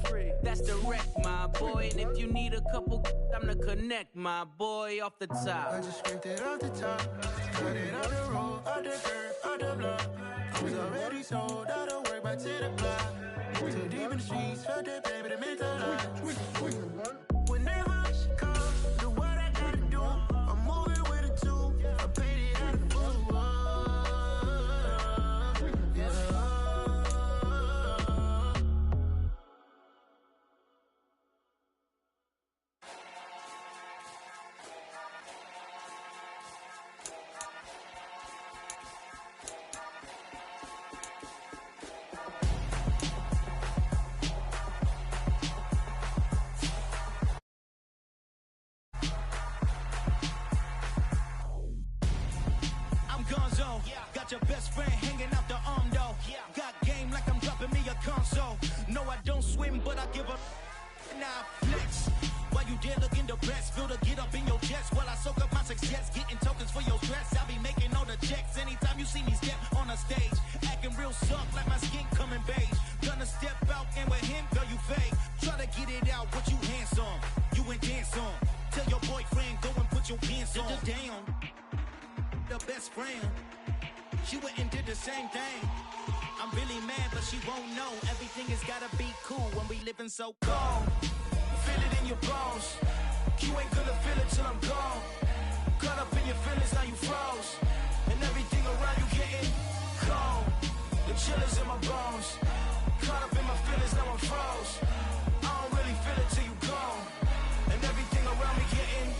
free. That's direct, my boy. And if you need a couple, I'm the connect, my boy, off the top. I just scraped it off the top, cut it on the road, on the dirt, on the block. I was already sold, I don't work by 10 o'clock. Too deep in the streets, felt that baby, that meant a lot. Whenever she calls, do what I gotta do. I'm moving with a two, I paid it out of blue. Yeah. Got your best friend hanging out the arm though. Got game like I'm dropping me a console. No, I don't swim, but I give a now flex. While you there looking depressed, feel the get up in your chest while I soak up my success, getting tokens for your stress. I'll be making all the checks anytime you see me step on a stage, acting real soft like my skin coming beige. Gonna step out and with him, girl, you fake. Try to get it out, but you handsome, you ain't dance on. Tell your boyfriend go and put your pants on. Down, the best friend. She went and did the same thing. I'm really mad, but she won't know. Everything has gotta be cool when we living so cold. Feel it in your bones. You ain't gonna feel it till I'm gone. Caught up in your feelings, now you froze. And everything around you getting cold. The chillers in my bones. Caught up in my feelings, now I'm froze. I don't really feel it till you gone. And everything around me getting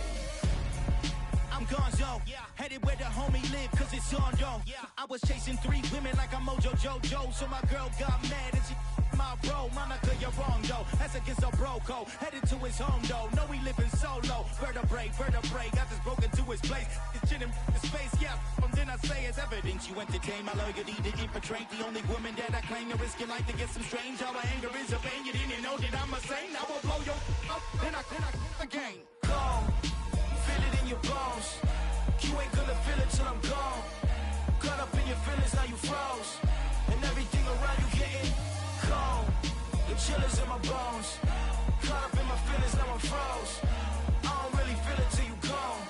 I'm gonzo, headed where the homie live, cause it's on though. I was chasing 3 women like I'm Mojo Jojo, so my girl got mad and she my bro. Monica, you're wrong though, that's against a bro code. Headed to his home though, know we living solo. Vertebrae, got this broken to his place. It's shit in his face, from then I say it's evidence. You entertain my loyalty to infiltrate. The only woman that I claim to risk your life to get some strange. Our anger is a pain, you didn't know that I'm a saint. I will blow your up, then I again. Go. Feel it in your bones. You ain't gonna feel it till I'm gone. Caught up in your feelings, now you froze. And everything around you getting cold. The chillers in my bones. Caught up in my feelings, now I'm froze. I don't really feel it till you gone.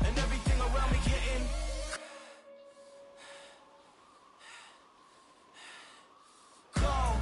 And everything around me getting cold.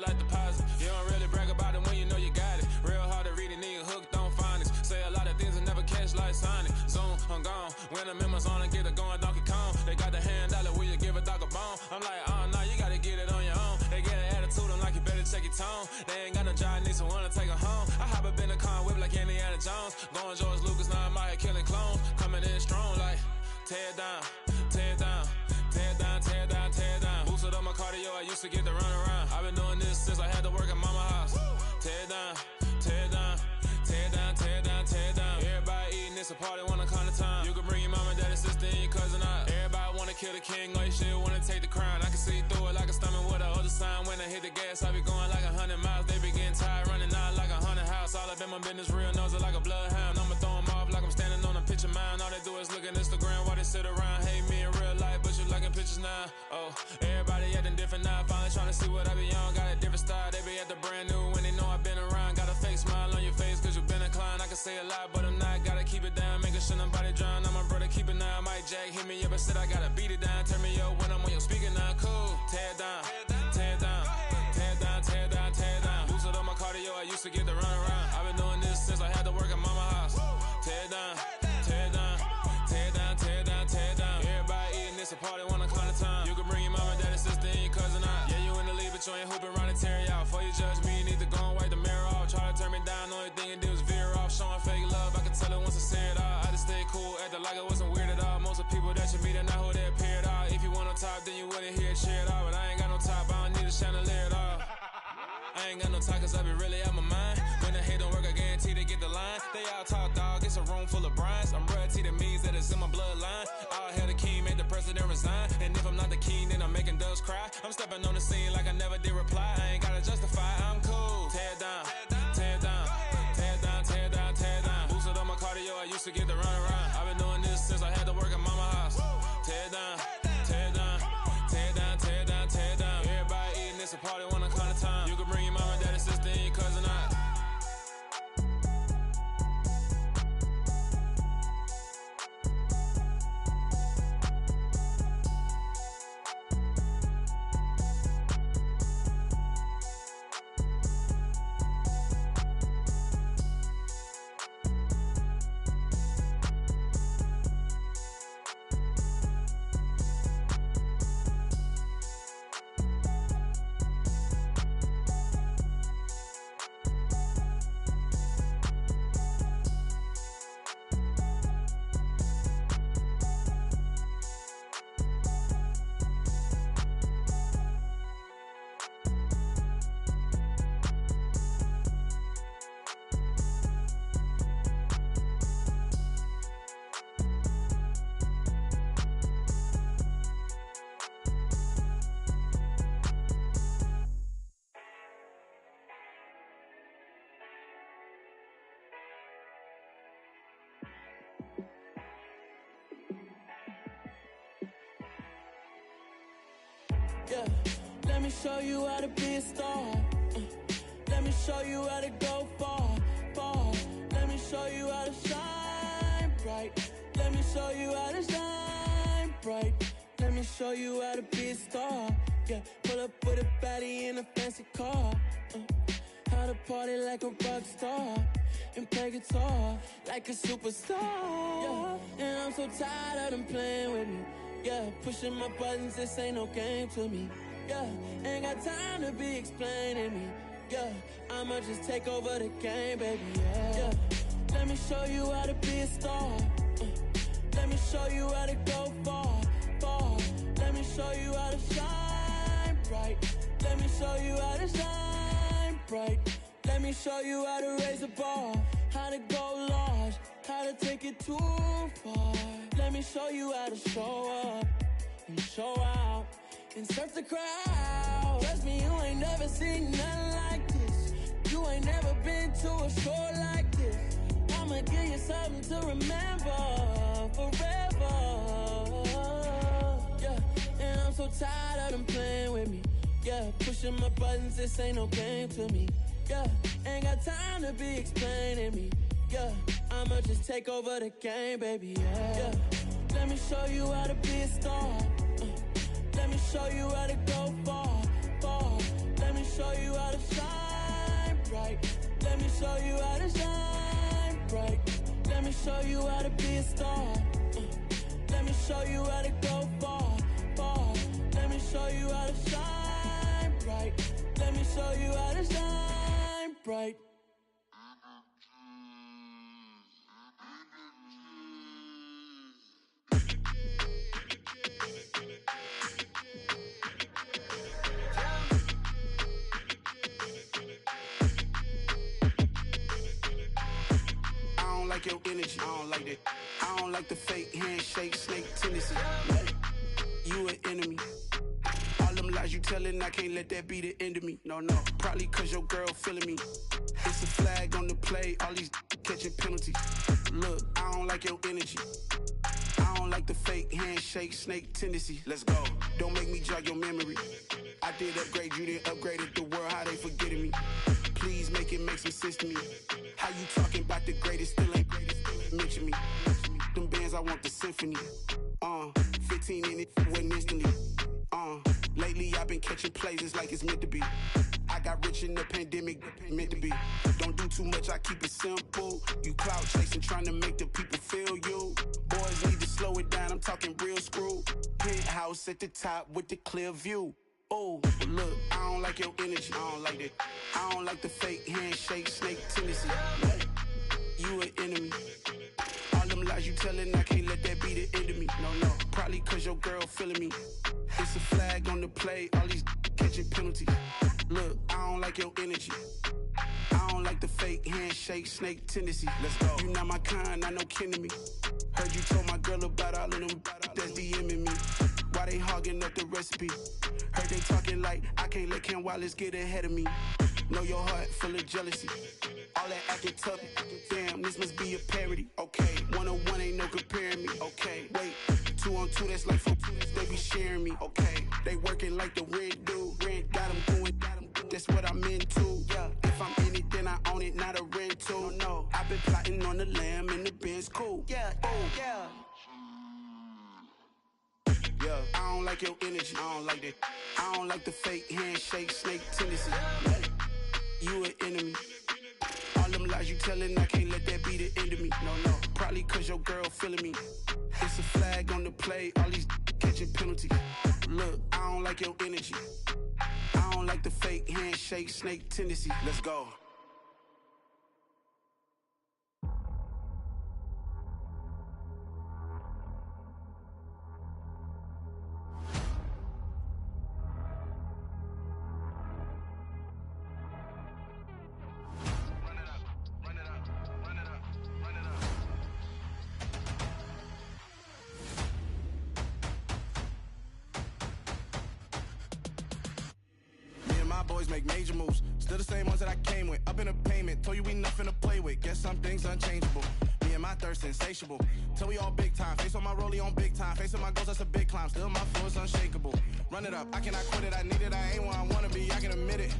Like deposit. You don't really brag about it when you know you got it. Real hard to read a nigga hooked on phonics. Say a lot of things and never catch like Sonic. Zoom, I'm gone. When the members on and get it going Donkey Kong. They got the hand dollar, will you give a dog a bone? I'm like, oh no, you gotta get it on your own. They get an attitude, I'm like, you better check your tone. They ain't got no job, need someone to take her home. I hop up in the car, whip like Indiana Jones. Going George Lucas, now I'm out here killing clones. Coming in strong like, tear down, tear down. Tear down, tear down, tear down. Boosted up my cardio, I used to get to run around. I've been doing this since I had to work at mama house. Tear down, tear down, tear down, tear down, tear down. Everybody eating, it's a party, wanna come to time. You can bring your mama, daddy, sister, and your cousin out. Everybody wanna kill the king, like shit, wanna take the crown. I can see through it like a stomach with a other sign. When I hit the gas, I be going like 100 miles. They be getting tired, running out like 100 house. All up in my business, real nose it like a bloodhound. I'ma throw 'em off like I'm standing on a picture mound. All they do is look at Instagram while they sit around. Hate me in real life, but you liking pictures now. Oh, everybody acting different now. Finally trying to see what I be on. Got a different style, they be at the brand new when they know I've been around. Got a fake smile on your face cause you been inclined. I can say a lot, but I'm not. Gotta keep it down, making sure nobody drown. I'm my brother, keep it now. Mike Jack hit me up and said I gotta beat it down. Turn me up when I'm on your speaker now. Cool, tear down, tear down, tear down, tear down, tear down. Boosted up my cardio, I used to get to run around. I've been doing this since I had to work at mama house. Tear down, tear down, tear down, tear down, tear down. Everybody eating, it's a party, wanna come to time. You can bring your mama, daddy, sister, and your cousin out. Yeah, you in the lead, but you ain't hooping around and tear out. Before you judge me, you need to go and wipe the mirror off. Try to turn me down, only thing you did was veer off. Showing fake love, I can tell it once I say it all. I just stay cool, acting like I wasn't weird at all. Most of the people that you meet are not who they appear at all. If you want on top, then you wouldn't hear it cheer at all. But I ain't got no top, I don't need a chandelier at all. I ain't got no talk cause I be really out my mind. When the hate don't work again, it's a room full of brides. I'm royalty, that means that it's in my bloodline. All hail the king, made the president resign. And if I'm not the king, then I'm making doves cry. I'm stepping on the scene like I never did reply. I ain't gotta justify, I'm cool. Tear down, tear down, tear down, tear down, tear down. Boosted on my cardio, I used to get the run around. I've been doing this since I had to work at mama house. Tear down, tear down, tear down, tear down, tear down. Everybody eating, it's a party when I come to time. You can bring your mama, daddy, sister, and your cousin out. Yeah, let me show you how to be a star. Let me show you how to go far, far. Let me show you how to shine bright. Let me show you how to shine bright. Let me show you how to be a star. Yeah, pull up with a baddie in a fancy car. How to party like a rock star and play guitar like a superstar. Yeah, and I'm so tired of them playing with me. Yeah, pushing my buttons, this ain't no game to me. Yeah, ain't got time to be explaining me. Yeah, I'ma just take over the game, baby. Yeah, let me show you how to be a star. Let me show you how to go far, far. Let me show you how to shine bright. Let me show you how to shine bright. Let me show you how to raise a bar, how to go large, how to take it too far. Let me show you how to show up and show out and surf the crowd. Trust me, you ain't never seen nothing like this. You ain't never been to a show like this. I'ma give you something to remember forever. Yeah, and I'm so tired of them playing with me. Yeah, pushing my buttons, this ain't no game to me. Yeah, ain't got time to be explaining me. Yeah, I'ma just take over the game, baby. Yeah, let me show you how to be a star. Let me show you how to go far, far. Let me show you how to shine bright. Let me show you how to shine bright. Let me show you how to be a star. Let me show you how to go far, far. Let me show you how to shine bright. Let me show you how to shine bright. Your energy, I don't like that. I don't like the fake handshake, snake tendency. You an enemy. All them lies you telling, I can't let that be the end of me. No, no, probably cause your girl feeling me. It's a flag on the play, all these catching penalties. Look, I don't like your energy. I don't like the fake handshake, snake tendency. Let's go. Don't make me jog your memory. I did upgrade, you didn't upgrade it. The world, how they forgetting me. Please make it make some sense to me. How you talking about the greatest, still ain't greatest, mention me. Them bands, I want the symphony. 15 in it, wasn't instantly. Lately I've been catching plays, it's like it's meant to be. I got rich in the pandemic, meant to be. Don't do too much, I keep it simple. You clout chasing, trying to make the people feel you. Boys need to slow it down, I'm talking real screw. Penthouse at the top with the clear view. Oh, look, I don't like your energy, I don't like that. I don't like the fake handshake, snake tendency. You an enemy. All them lies you telling, I can't let that be the end of me. No, no, probably cause your girl feeling me. It's a flag on the play, all these catching penalties. Look, I don't like your energy. I don't like the fake handshake, snake tendency. Let's go. You not my kind, not no kin to me. Heard you told my girl about all of them that's DMing me. Why they hogging up the recipe? Heard they talking like I can't let Ken Wallace get ahead of me. Know your heart full of jealousy. All that acting tough, damn, this must be a parody. Okay, 1-on-1 ain't no comparing me. Okay, wait, 2-on-2, that's like 4, they be sharing me. Okay, they working like the rent dude. Rent got them going, that's what I'm into. Yeah, if I'm in it, then I own it, not a rental. No, I've been plotting on the lamb and the Benz cool. Yeah, oh, yeah. Yeah, I don't like your energy, I don't like that. I don't like the fake handshake, snake tendency. You an enemy. All them lies you telling, I can't let that be the end of me. No, probably cause your girl feeling me. It's a flag on the play, all these catching penalties. Look, I don't like your energy. I don't like the fake handshake, snake tendency. Let's go. Boys make major moves, still the same ones that I came with. Up in a payment, told you we nothing to play with. Guess some things unchangeable. Me and my thirst insatiable. Till we all big time. Face on my rollie on big time. Facing my goals, that's a big climb. Still my flow is unshakable. Run it up, I cannot quit it. I need it, I ain't where I wanna be. I can admit it.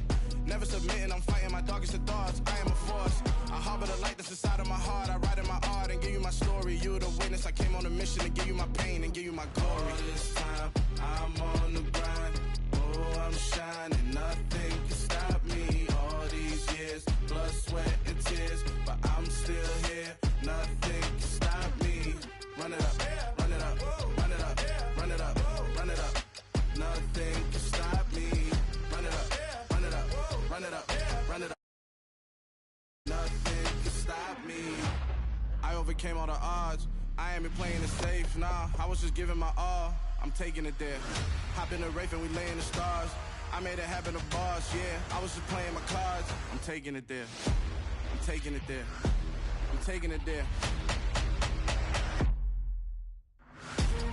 Never submitting, I'm fighting my darkest of thoughts. I am a force. I harbor the light that's inside of my heart. I write in my art and give you my story. You the witness. I came on a mission to give you my pain and give you my glory. All this time, I'm on the grind. Oh, I'm shining. Nothing can stop me. All these years, blood, sweat, and tears, but I'm still here. Nothing can stop me. Run it up, run it up, run it up, run it up, run it up. Nothing can stop me. Run it up, run it up, run it up, run it up. Nothing can stop me. I overcame all the odds. I ain't been playing it safe, nah. I was just giving my all. I'm taking it there. Hop in the Wraith and we lay in the stars. I made it happen to bars, yeah. I was just playing my cards. I'm taking it there. I'm taking it there. I'm taking it there.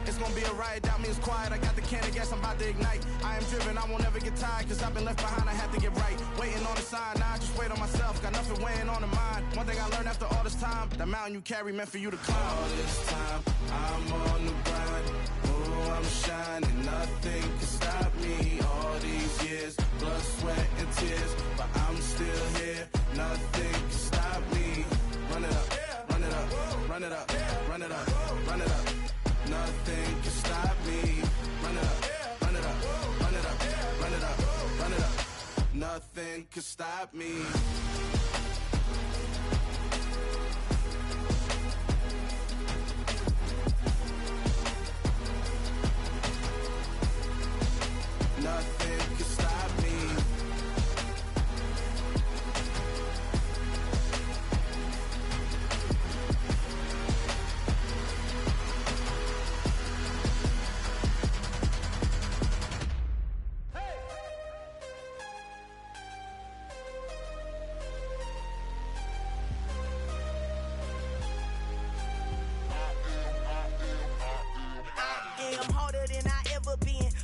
It's gonna be a riot, doubt me it's quiet. I got the can of gas, I'm about to ignite. I am driven, I won't ever get tired, cause I've been left behind, I have to get right. Waiting on the sign, now I just wait on myself. Got nothing weighing on the mind. One thing I learned after all this time, the mountain you carry meant for you to climb. All this time, I'm on the grind. Oh, I'm shining, nothing can stop me. All these years, blood, sweat, and tears, but I'm still here. Nothing can stop me. Run it up, run it up, run it up, run it up, run it up. Nothing can stop me. Run it up, run it up, run it up, run it up, run it up. Nothing can stop me. Nothing can stop me.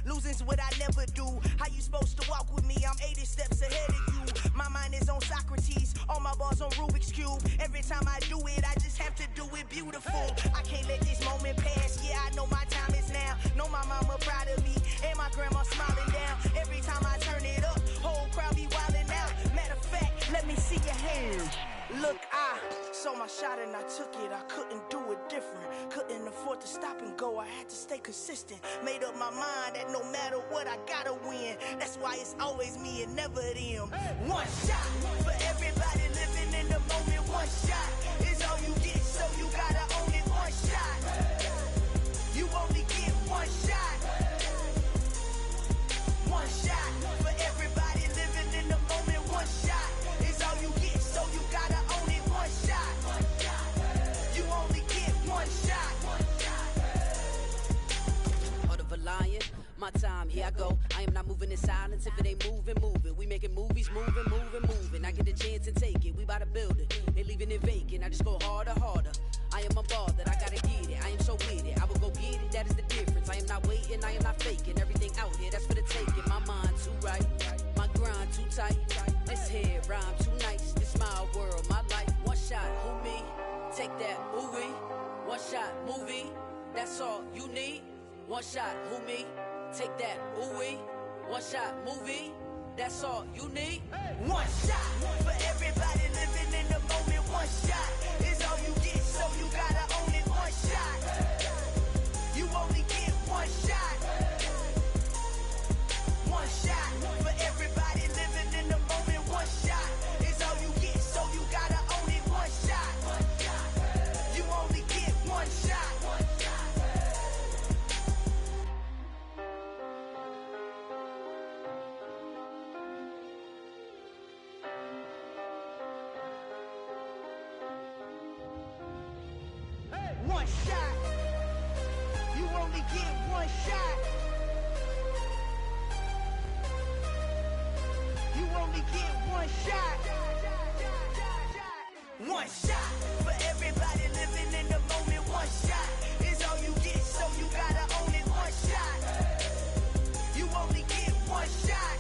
Losing's what I never do. How you supposed to walk with me? I'm 80 steps ahead of you. My mind is on Socrates, all my bars on Rubik's Cube. Every time I do it, I just have to do it beautiful. I can't let this moment pass. Yeah, I know my time is now. Know my mama proud of me, and my grandma smiling down. Every time I turn it up, whole crowd be wildin' out. Matter of fact, let me see your hands. Look, I saw my shot and I took it. I couldn't do it different. Couldn't afford to stop and go. I had to stay consistent. Made up my mind that no matter what, I gotta win. That's why it's always me and never them. One shot for everybody living in the moment. One shot is all you get, so you gotta own it. One shot. You only get one shot. One shot for everybody living in the moment. One shot is all you get, so you gotta own it. One shot. You only get one shot. Heart of a lion, my time, here I go. I am not moving in silence. If it ain't moving, moving. We making movies, moving. I get a chance and take it. We bout to build it, ain't leaving it vacant. I just go harder, harder. I am unbothered, I gotta get it. I am so with it, I will go get it. That is the difference. I am not waiting, I am not faking. Everything out here, that's for the taking. My mind too right, my grind too tight. This head rhyme too nice. This my world, my life. One shot, who me? Take that, ooh-wee. One shot, movie. That's all you need. One shot, who me? Take that, ooh-wee. One shot, movie. That's all you need. One shot for everybody living in the moment. One shot is all you get, so you gotta own it. One shot. You only get one shot. One shot for everybody living in the moment. One shot is all you get, so you gotta own it. One shot. You only get one shot. One shot. You only get one shot. You only get one shot. One shot for everybody living in the moment. One shot is all you get, so you gotta own it. One shot. You only get one shot.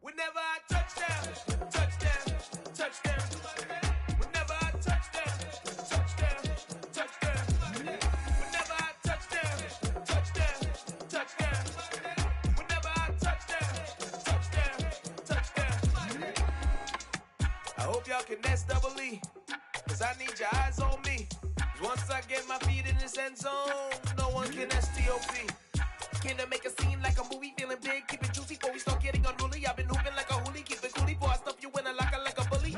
Whenever I touchdown, touchdown, touchdown. Whenever I touchdown, touchdown, touchdown. Whenever I touchdown, touchdown, touchdown. Whenever I touchdown, touchdown, touchdown. I hope y'all can S-double-E, cause I need your eyes on me. 'Cause once I get my feet in this end zone, no one can S-T-O-P. Came to make a scene like a movie, feeling big, keep it juicy before we start getting unruly. I've been hooping like a hoolie, keep it coolie before I stuff you in a locker like a bully.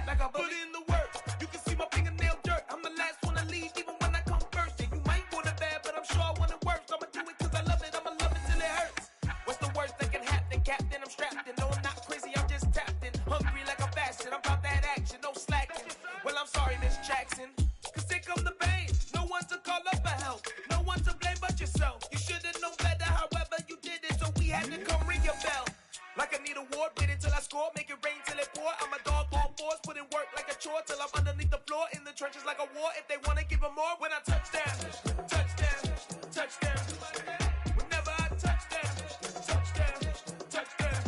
Like a bully in the work, you can see my fingernail dirt. I'm the last one to leave, even when I come first. Yeah, you might want it bad, but I'm sure I want it worse. I'ma do it cause I love it, I'ma love it till it hurts. What's the worst that can happen, Captain? I'm strapped in, no I'm not crazy, I'm just tapped in. Hungry like I'm fasting, I'm about that action, no slacking. Well, I'm sorry, Miss Jackson, cause here come the pain. No one to call up for help, no one to blame but yourself. You should've known better, however you did it, so we had to come ring your bell. Like I need a ward, wait until I score, make it rain till it pour. I'm a dog, all fours, put in work like a chore till I'm underneath the floor, in the trenches like a war. If they wanna give them more, when I touchdown, touchdown, touchdown. Whenever I touchdown, touchdown, touchdown.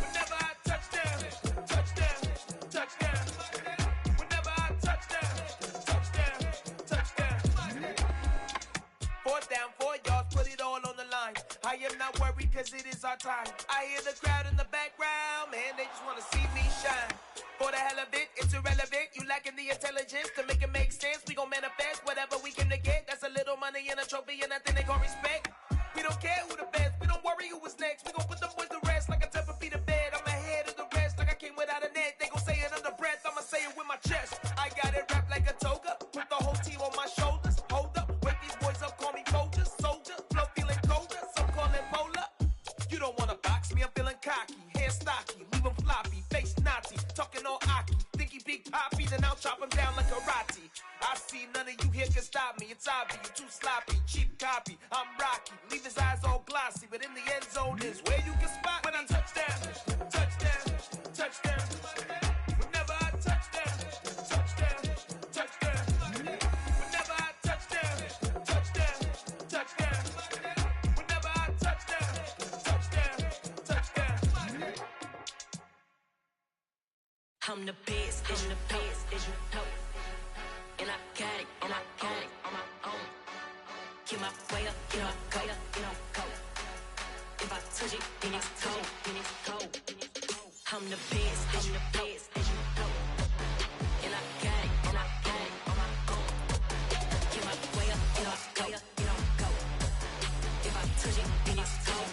Whenever I touchdown, touchdown, touchdown. Whenever I touchdown, touchdown, touchdown. 4th down, 4 yards, put it all on the line. I am not worried cause it is our time. I hear the crowd in the background, man, they just wanna see me shine. For the hell of it, it's irrelevant. You lacking the intelligence to make it make sense. We gon' manifest whatever we can to get. That's a little money and a trophy and nothing they call respect. We don't care who the best, we don't worry who was next. We gon' put the boys to rest like a 10 feet of bed. I'm ahead of the rest like I came without a net. They gon' say it under breath, I'ma say it with my chest. I got it wrapped like a toga, put the whole team on my shoulders. Hold up, wake these boys up, call me Folger, soldier. Flow feeling colder, some call it polar. You don't wanna box me, I'm feeling cocky. Hair stocky, leave him floppy, face naughty. Talking all aki, think he big poppy, then I'll chop him down like karate. I see none of you here can stop me. It's obvious, you too sloppy, cheap copy. I'm Rocky, leave his eyes all glossy, but in the end zone is where you can spot when I touchdown, touchdown, touchdown. Whenever I touchdown, touchdown, touchdown. Whenever I touchdown, touchdown, touchdown. Whenever I touchdown, touchdown, touchdown. I'm the best, I'm the best, and I got it, and I got it on my own. Get my way up, get my go, If I touch it, then it's cold, I'm the best, I'm the best, and I got it, and I got it on my own. Get my way up, get my go, If I touch it, then it's cold,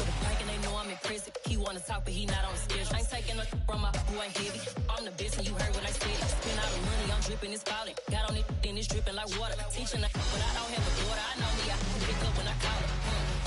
For the plank and they know I'm impressive. He wanna talk, but he not on the schedule. I ain't taking no from my boy heavy. I'm the best, and you heard what I said. Spend all the money, I'm dripping, it's falling. Got on it, then it's dripping like water. Teaching, but I don't have a daughter. I know me, I can pick up when I call her.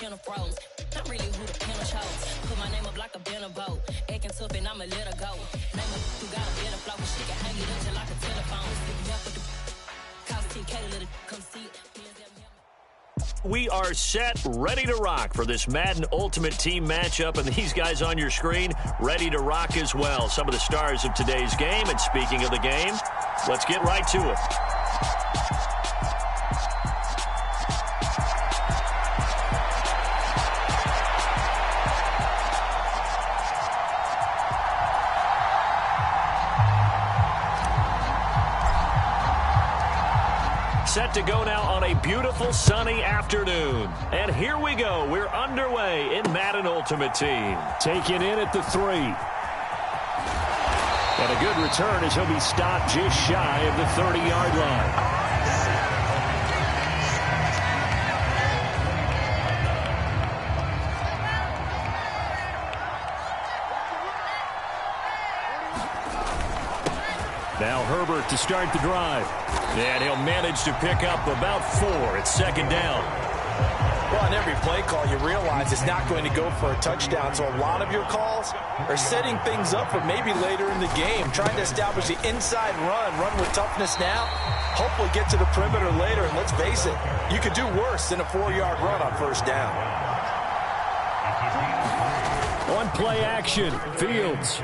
Kenna froze. I'm really who the Kenna chose. Put my name up like a banner boat. Acting tough and I'ma let her go. Name her who got a better flow. She can hang it up just like a telephone. Stick me up with the cause TK, let it come see it. We are set, ready to rock for this Madden Ultimate Team matchup, and these guys on your screen ready to rock as well. Some of the stars of today's game, and speaking of the game, let's get right to it. Set to go now on a beautiful sunny afternoon. And here we go. We're underway in Madden Ultimate Team. Taken in at the 3. And a good return as he'll be stopped just shy of the 30-yard line. Now Herbert to start the drive. And he'll manage to pick up about 4. It's second down. Well, on every play call, you realize it's not going to go for a touchdown. So a lot of your calls are setting things up for maybe later in the game, trying to establish the inside run with toughness now, hopefully get to the perimeter later. And let's face it, you could do worse than a 4-yard run on first down. On play action, Fields.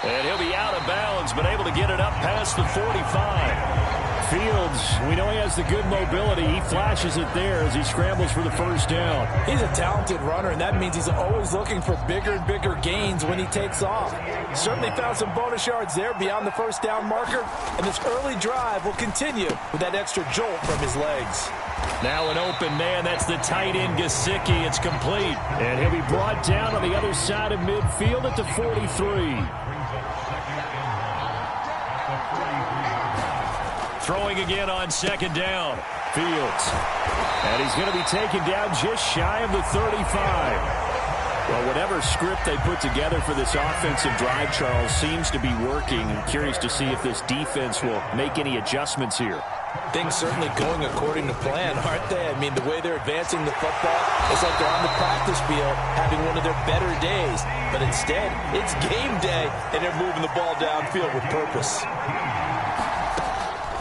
And he'll be out of bounds, but able to get it up past the 45. Fields, we know he has the good mobility. He flashes it there as he scrambles for the first down. He's a talented runner, and that means he's always looking for bigger and bigger gains when he takes off. Certainly found some bonus yards there beyond the first down marker, and this early drive will continue with that extra jolt from his legs. Now an open man. That's the tight end, Gesicki. It's complete. And he'll be brought down on the other side of midfield at the 43. Throwing again on second down. Fields. And he's going to be taken down just shy of the 35. Well, whatever script they put together for this offensive drive, Charles, seems to be working. I'm curious to see if this defense will make any adjustments here. Things certainly going according to plan, aren't they? I mean, the way they're advancing the football, it's like they're on the practice field having one of their better days. But instead, it's game day, and they're moving the ball downfield with purpose.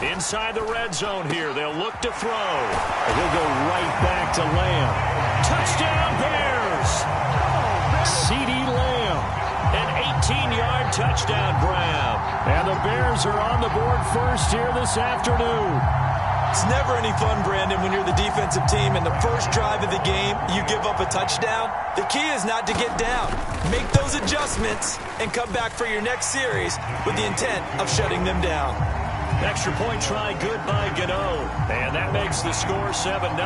Inside the red zone here, they'll look to throw. And he'll go right back to Lamb. Touchdown, Bears! CeeDee Lamb, an 18-yard touchdown grab. And the Bears are on the board first here this afternoon. It's never any fun, Brandon, when you're the defensive team and the first drive of the game, you give up a touchdown. The key is not to get down. Make those adjustments and come back for your next series with the intent of shutting them down. Extra point try good by Gano. And that makes the score 7-0.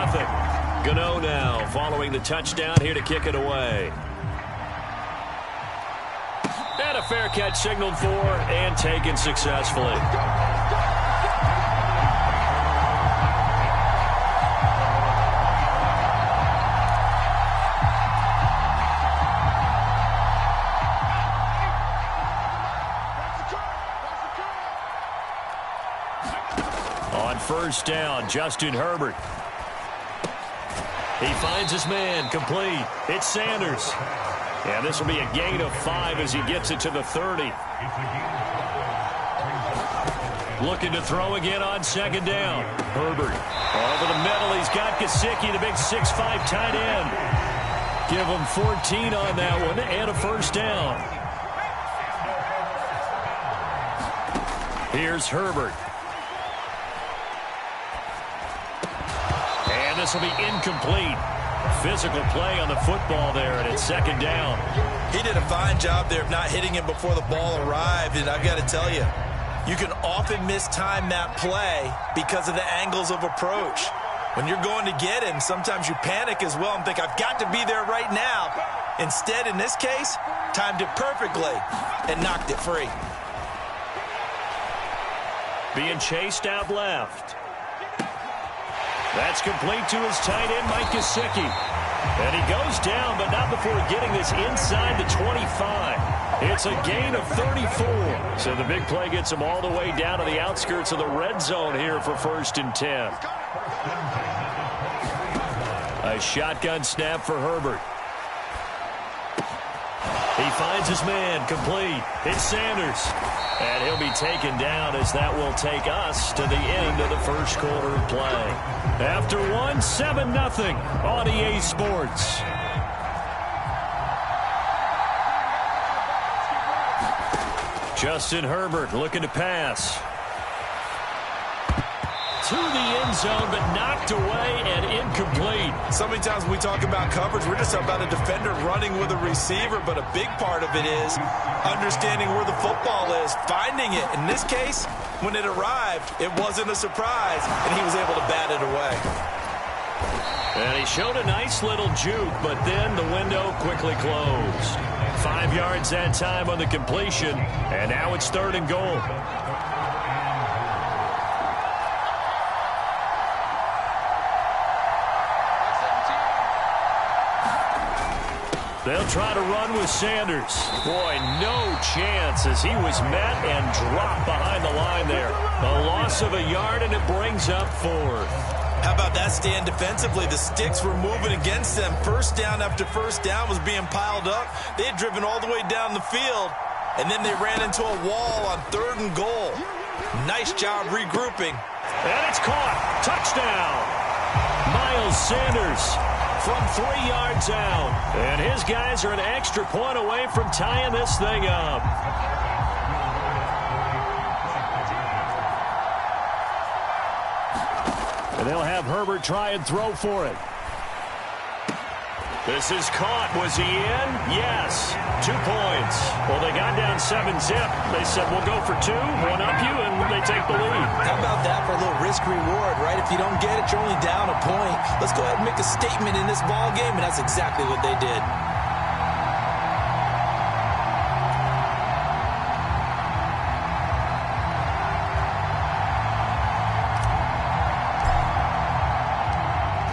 Gano now following the touchdown here to kick it away. And a fair catch signaled for and taken successfully. On first down, Justin Herbert. He finds his man, complete. It's Sanders. And this will be a gain of 5 as he gets it to the 30. Looking to throw again on second down. Herbert over the middle. He's got Gesicki, the big 6'5" tight end. Give him 14 on that one and a first down. Here's Herbert. And this will be incomplete. Physical play on the football there, and it's second down. He did a fine job there of not hitting him before the ball arrived, and I've got to tell you, you can often mistime that play because of the angles of approach. When you're going to get him, sometimes you panic as well and think, I've got to be there right now. Instead, in this case, timed it perfectly and knocked it free. Being chased out left. That's complete to his tight end, Mike Gesicki. And he goes down, but not before getting this inside the 25. It's a gain of 34. So the big play gets him all the way down to the outskirts of the red zone here for 1st and 10. A shotgun snap for Herbert. He finds his man, complete. It's Sanders. And he'll be taken down as that will take us to the end of the first quarter of play. After one, 7-0 on EA Sports. Justin Herbert looking to pass. To the end zone, but knocked away and incomplete. So many times when we talk about coverage, we're just about a defender running with a receiver, but a big part of it is understanding where the football is, finding it. In this case, when it arrived, it wasn't a surprise, and he was able to bat it away. And he showed a nice little juke, but then the window quickly closed. 5 yards that time on the completion, and now it's 3rd and goal. They'll try to run with Sanders. Boy, no chance as he was met and dropped behind the line there. A loss of a yard, and it brings up 4th. How about that stand defensively? The sticks were moving against them. First down after first down was being piled up. They had driven all the way down the field, and then they ran into a wall on 3rd and goal. Nice job regrouping. And it's caught. Touchdown. Miles Sanders from 3 yards out. And his guys are an extra point away from tying this thing up. And they'll have Herbert try and throw for it. This is caught. Was he in? Yes. 2 points. Well, they got down 7-zip. They said, we'll go for 2, one up you, and they take the lead. How about that for a little risk-reward, right? If you don't get it, you're only down a point. Let's go ahead and make a statement in this ball game, and that's exactly what they did.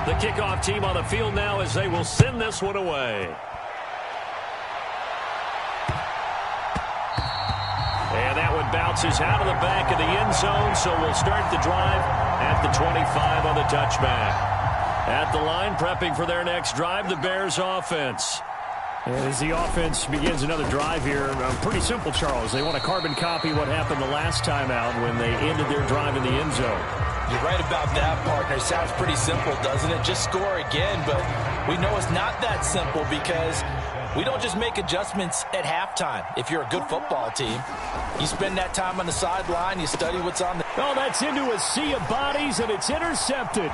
The kickoff team on the field now as they will send this one away. And that one bounces out of the back of the end zone, so we'll start the drive at the 25 on the touchback. At the line, prepping for their next drive, the Bears offense. And as the offense begins another drive here, pretty simple, Charles. They want to carbon copy what happened the last time out when they ended their drive in the end zone. You're right about that, partner. Sounds pretty simple, doesn't it? Just score again, but we know it's not that simple because we don't just make adjustments at halftime. If you're a good football team, you spend that time on the sideline, you study what's on the... Oh, that's into a sea of bodies, and it's intercepted.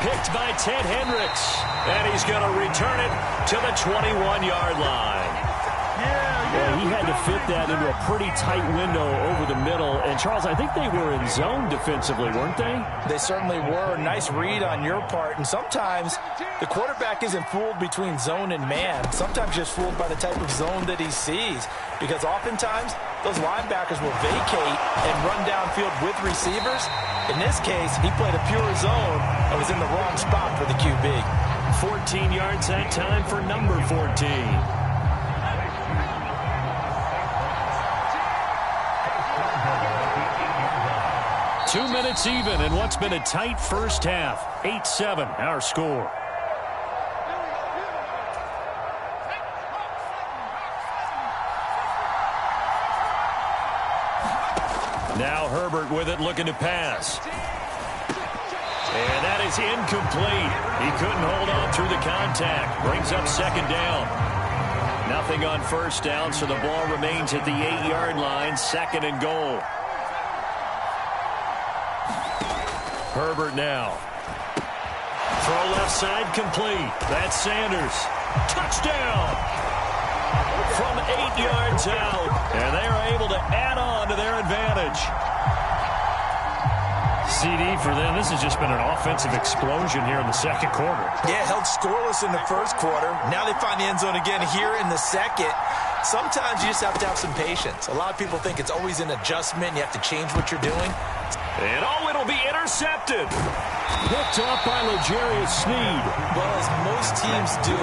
Picked by Ted Hendricks, and he's going to return it to the 21-yard line. Well, he had to fit that into a pretty tight window over the middle. And, Charles, I think they were in zone defensively, weren't they? They certainly were. Nice read on your part. And sometimes the quarterback isn't fooled between zone and man. Sometimes just fooled by the type of zone that he sees. Because oftentimes those linebackers will vacate and run downfield with receivers. In this case, he played a pure zone and was in the wrong spot for the QB. 14 yards that time for number 14. 2 minutes even in what's been a tight first half. 8-7, our score. Now Herbert with it, looking to pass. And that is incomplete. He couldn't hold on through the contact. Brings up 2nd down. Nothing on 1st down, so the ball remains at the 8-yard line. 2nd and goal. Herbert now. Throw left side complete. That's Sanders. Touchdown! From 8 yards out. And they are able to add on to their advantage. CD for them. This has just been an offensive explosion here in the 2nd quarter. Yeah, held scoreless in the 1st quarter. Now they find the end zone again here in the 2nd. Sometimes you just have to have some patience. A lot of people think it's always an adjustment. You have to change what you're doing. And it'll be intercepted. Picked off by L'Jarius Sneed. Well, as most teams do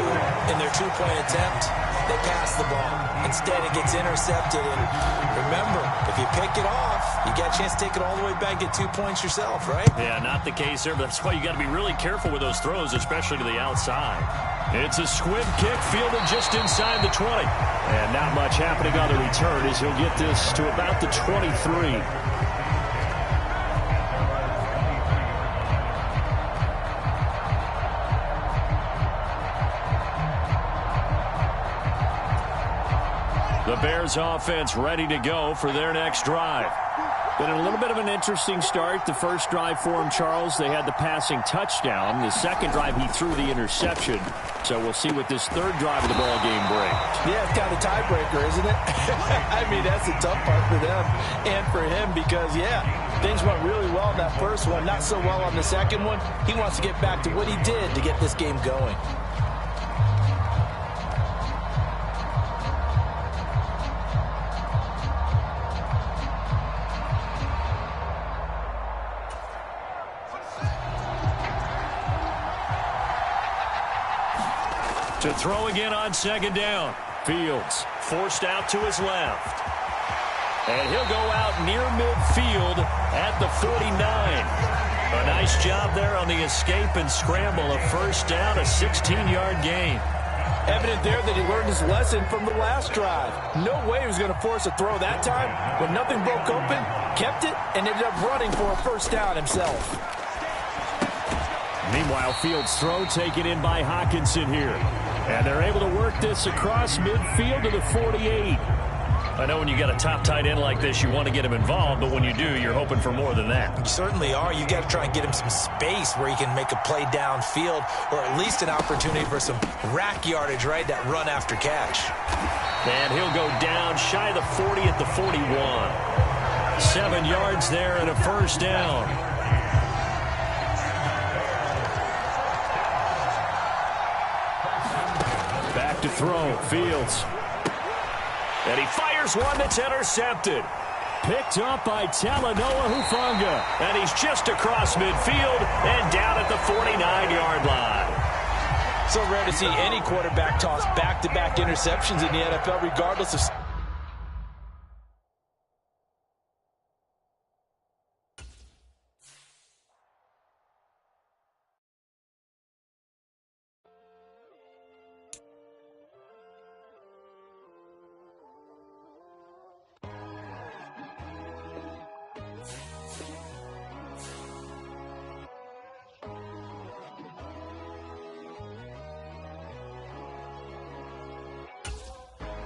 in their two-point attempt, they pass the ball. Instead, it gets intercepted. And remember, if you pick it off, you get a chance to take it all the way back, get 2 points yourself, right? Yeah, not the case there, but that's why you got to be really careful with those throws, especially to the outside. It's a squib kick fielded just inside the 20. And not much happening on the return as he'll get this to about the 23. The Bears offense ready to go for their next drive. Been a little bit of an interesting start. The first drive for him, Charles, they had the passing touchdown. The second drive, he threw the interception. So we'll see what this third drive of the ball game brings. Yeah, it's kind of a tiebreaker, isn't it? I mean, that's a tough part for them and for him because, yeah, things went really well in that first one, not so well on the second one. He wants to get back to what he did to get this game going. To throw again on second down. Fields forced out to his left. And he'll go out near midfield at the 49. A nice job there on the escape and scramble. A first down, a 16-yard gain. Evident there that he learned his lesson from the last drive. No way he was going to force a throw that time. When nothing broke open, kept it, and ended up running for a first down himself. Meanwhile, Fields' throw taken in by Hockenson here. And they're able to work this across midfield to the 48. I know when you got a top tight end like this, you want to get him involved, but when you do, you're hoping for more than that. You certainly are. You got to try and get him some space where he can make a play downfield or at least an opportunity for some rack yardage, right? That run after catch. And he'll go down shy of the 40 at the 41. 7 yards there and a first down. Back to throw. Fields. And he fires one that's intercepted. Picked up by Talanoa Hufanga. And he's just across midfield and down at the 49-yard line. So rare to see any quarterback toss back-to-back interceptions in the NFL, regardless of...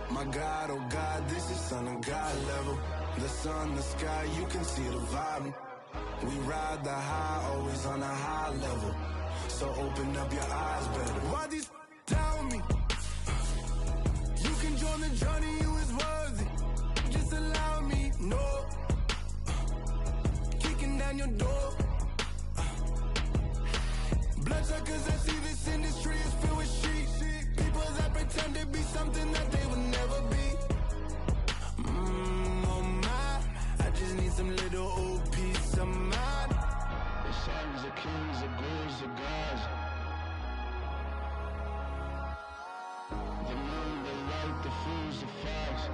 My God, oh God, this is Son of God level. The sun, the sky, you can see the vibe. We ride the high, always on a high level. So open up your eyes better. Why these tell me? You can join the journey, you is worthy. Just allow me, no. Kicking down your door. Bloodsuckers that see this industry is filled with sheep. People that pretend to be something that they would never be. Oh my, I just need some little old peace of mind. The sons of kings, the gurus, the gods. The moon, the light, the fools, the facts.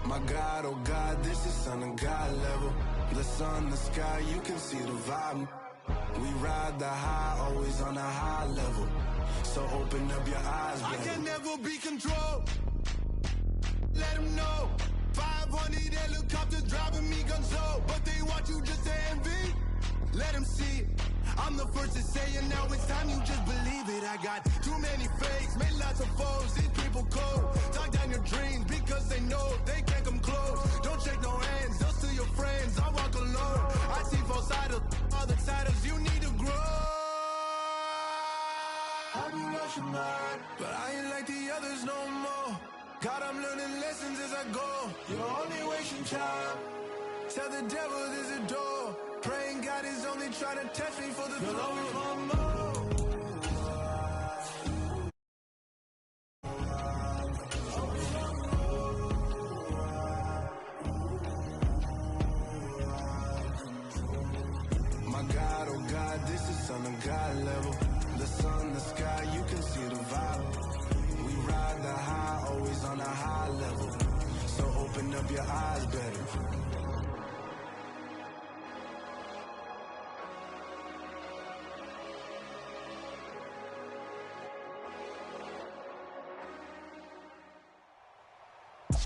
My God, oh God, this is Son of God level. The sun, the sky, you can see the vibe. We ride the high, always on a high level. So open up your eyes, baby. I can never be controlled. Let them know. 500 helicopters driving me gonzo. But they want you just to envy. Let them see it. I'm the first to say it, now it's time you just believe it. I got too many fakes, made lots of foes. These people cold. Talk down your dreams because they know they can't come close. Don't shake no hands, those to your friends. I walk alone. I see both sides of other titles. You need to grow. Have you lost your mind? But I ain't like the others no more. God, I'm learning lessons as I go. You're only wasting time. Tell the devil there's a door. Praying God is only trying to test me for the glory. You'll always want more. on a God level. The sun, the sky, you can see the vibe. We ride the high, always on a high level. So open up your eyes better.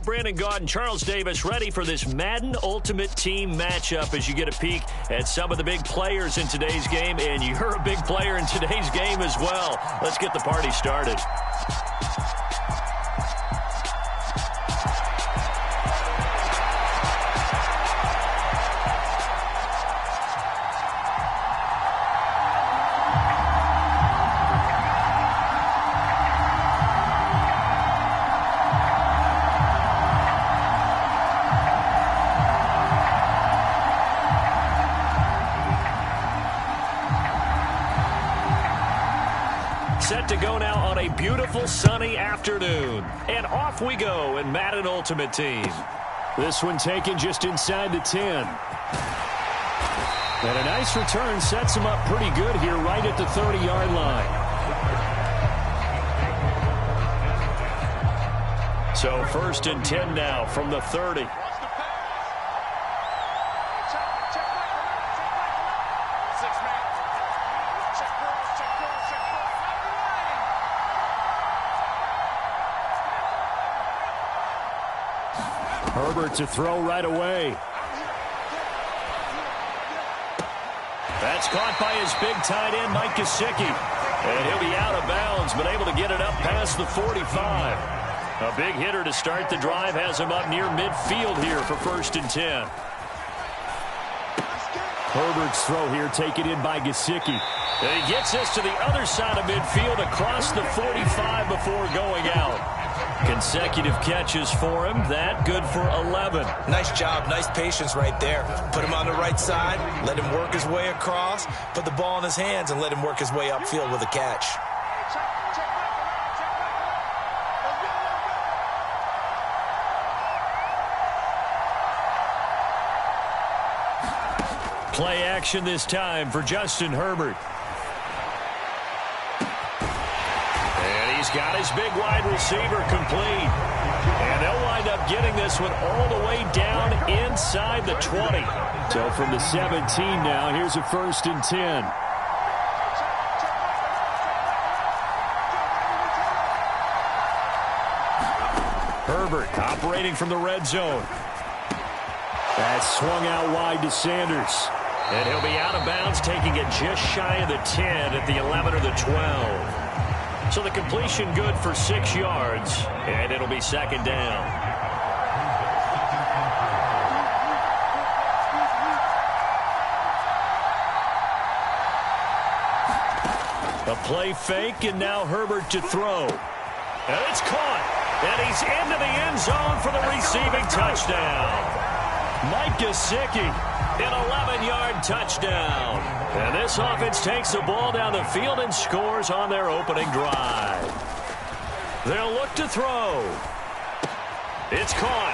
Brandon Gaudin, Charles Davis ready for this Madden Ultimate Team matchup as you get a peek at some of the big players in today's game, and you're a big player in today's game as well. Let's get the party started. Set to go now on a beautiful sunny afternoon. And off we go in Madden Ultimate Team. This one taken just inside the 10. And a nice return sets him up pretty good here right at the 30-yard line. So 1st and 10 now from the 30. Herbert to throw right away. That's caught by his big tight end, Mike Gesicki. And he'll be out of bounds, but able to get it up past the 45. A big hitter to start the drive has him up near midfield here for 1st and 10. Herbert's throw here taken in by Gesicki. And he gets this to the other side of midfield across the 45 before going out. Consecutive catches for him. That good for 11. Nice job. Nice patience right there. Put him on the right side. Let him work his way across. Put the ball in his hands and let him work his way upfield with a catch. Play action this time for Justin Herbert. He's got his big wide receiver complete. And they'll wind up getting this one all the way down inside the 20. So from the 17 now, here's a 1st and 10. Herbert operating from the red zone. That's swung out wide to Sanders. And he'll be out of bounds, taking it just shy of the 10 at the 11 or the 12. So the completion good for 6 yards, and it'll be 2nd down. A play fake, and now Herbert to throw. And it's caught, and he's into the end zone for the receiving touchdown. Mike Gesicki, an 11-yard touchdown. And this offense takes the ball down the field and scores on their opening drive. They'll look to throw. It's caught.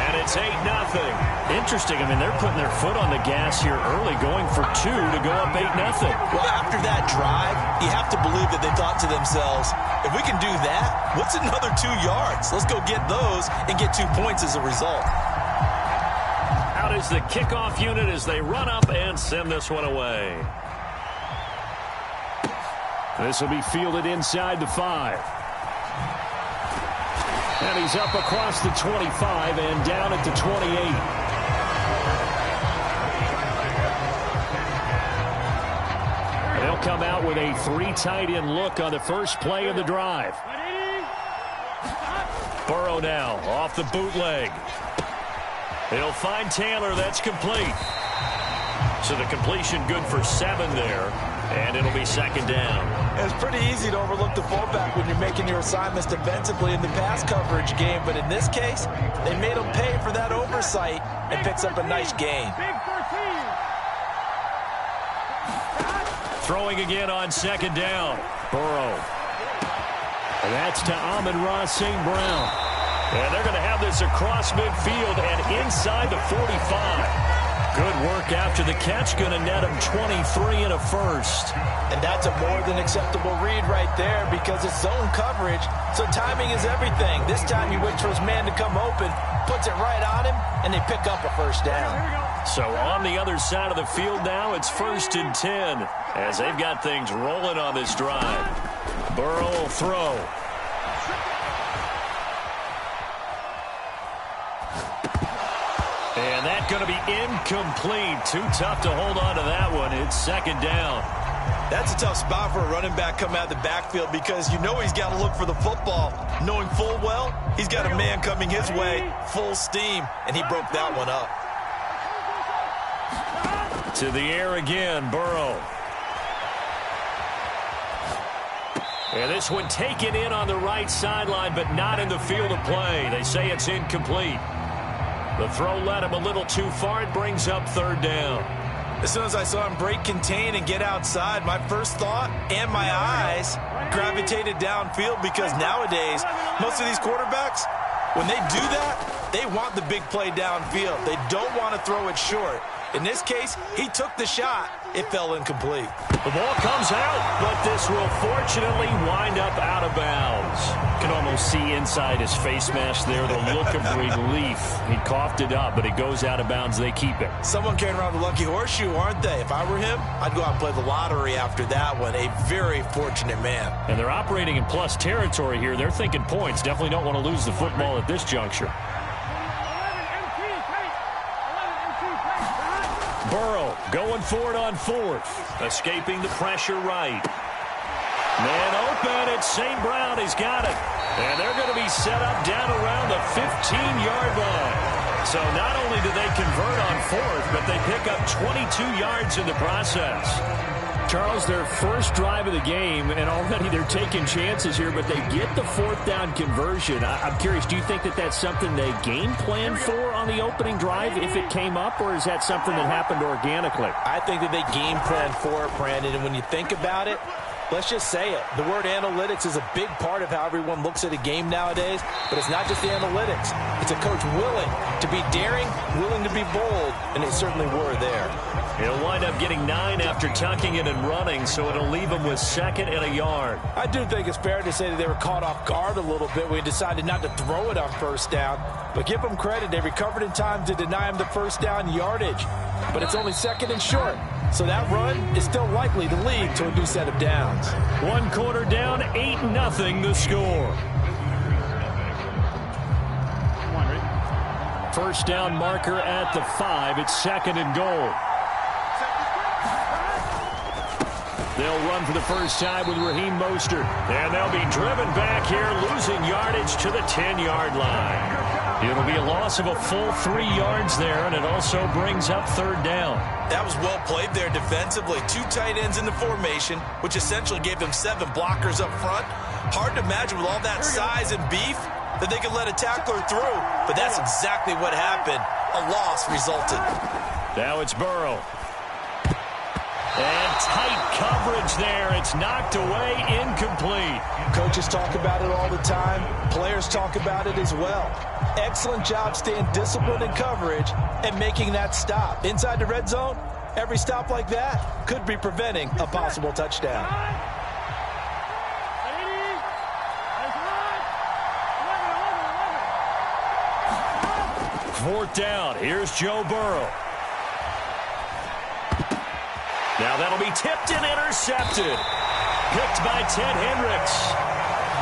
And it's 8-0. Interesting. I mean, they're putting their foot on the gas here early, going for 2 to go up 8-0. Well, after that drive, you have to believe that they thought to themselves, if we can do that, what's another 2 yards? Let's go get those and get 2 points as a result. Out is the kickoff unit as they run up and send this one away. This will be fielded inside the 5. And he's up across the 25 and down at the 28. And they'll come out with a 3 tight end look on the first play of the drive. Burrow now off the bootleg. He'll find Taylor. That's complete. So the completion good for 7 there, and it'll be 2nd down. It's pretty easy to overlook the fullback when you're making your assignments defensively in the pass coverage game, but in this case, they made him pay for that oversight and picks up a nice gain. Throwing again on 2nd down. Burrow. And that's to Amon-Ra St. Brown. And they're going to have this across midfield and inside the 45. Good work after the catch. Going to net him 23 and a first. And that's a more than acceptable read right there because it's zone coverage, so timing is everything. This time he waits for his man to come open, puts it right on him, and they pick up a first down. So on the other side of the field now, it's 1st and 10 as they've got things rolling on this drive. Burrow will throw. And that's going to be incomplete. Too tough to hold on to that one. It's 2nd down. That's a tough spot for a running back coming out of the backfield because you know he's got to look for the football, knowing full well he's got a man coming his way, full steam, and he broke that one up. To the air again, Burrow. And this one taken in on the right sideline, but not in the field of play. They say it's incomplete. The throw led him a little too far. It brings up 3rd down. As soon as I saw him break contain and get outside, my first thought and my eyes gravitated downfield because nowadays, most of these quarterbacks, when they do that, they want the big play downfield. They don't want to throw it short. In this case, he took the shot. It fell incomplete. The ball comes out, but this will fortunately wind up out of bounds. You can almost see inside his face mask there the look of relief. He coughed it up, but it goes out of bounds. They keep it. Someone carrying around the lucky horseshoe, aren't they? If I were him, I'd go out and play the lottery after that one. A very fortunate man. And they're operating in plus territory here. They're thinking points. Definitely don't want to lose the football at this juncture. Burrow going for it on 4th. Escaping the pressure right. Man open. It's St. Brown. He's got it. And they're going to be set up down around the 15-yard line. So not only do they convert on 4th, but they pick up 22 yards in the process. Charles, their first drive of the game, and already they're taking chances here, but they get the 4th down conversion. I'm curious, do you think that that's something they game planned for on the opening drive if it came up, or is that something that happened organically? I think that they game planned for it, Brandon, and when you think about it, let's just say it. The word analytics is a big part of how everyone looks at a game nowadays, but it's not just the analytics. It's a coach willing to be daring, willing to be bold, and they certainly were there. He'll wind up getting 9 after tucking it and running, so it'll leave him with 2nd and a yard. I do think it's fair to say that they were caught off guard a little bit when he decided not to throw it on 1st down. But give them credit. They recovered in time to deny him the 1st down yardage. But it's only 2nd and short. So that run is still likely to lead to a new set of downs. 1 quarter down, 8-0 the score. First down marker at the 5. It's 2nd and goal. They'll run for the first time with Raheem Mostert. And they'll be driven back here, losing yardage to the 10-yard line. It'll be a loss of a full 3 yards there, and it also brings up 3rd down. That was well played there defensively. 2 tight ends in the formation, which essentially gave them 7 blockers up front. Hard to imagine with all that size and beef that they could let a tackler through, but that's exactly what happened. A loss resulted. Now it's Burrow. And tight coverage there. It's knocked away, incomplete. Coaches talk about it all the time. Players talk about it as well. Excellent job staying disciplined in coverage and making that stop. Inside the red zone, every stop like that could be preventing a possible touchdown. Fourth down. Here's Joe Burrow. Now that'll be tipped and intercepted. Picked by Ted Hendricks.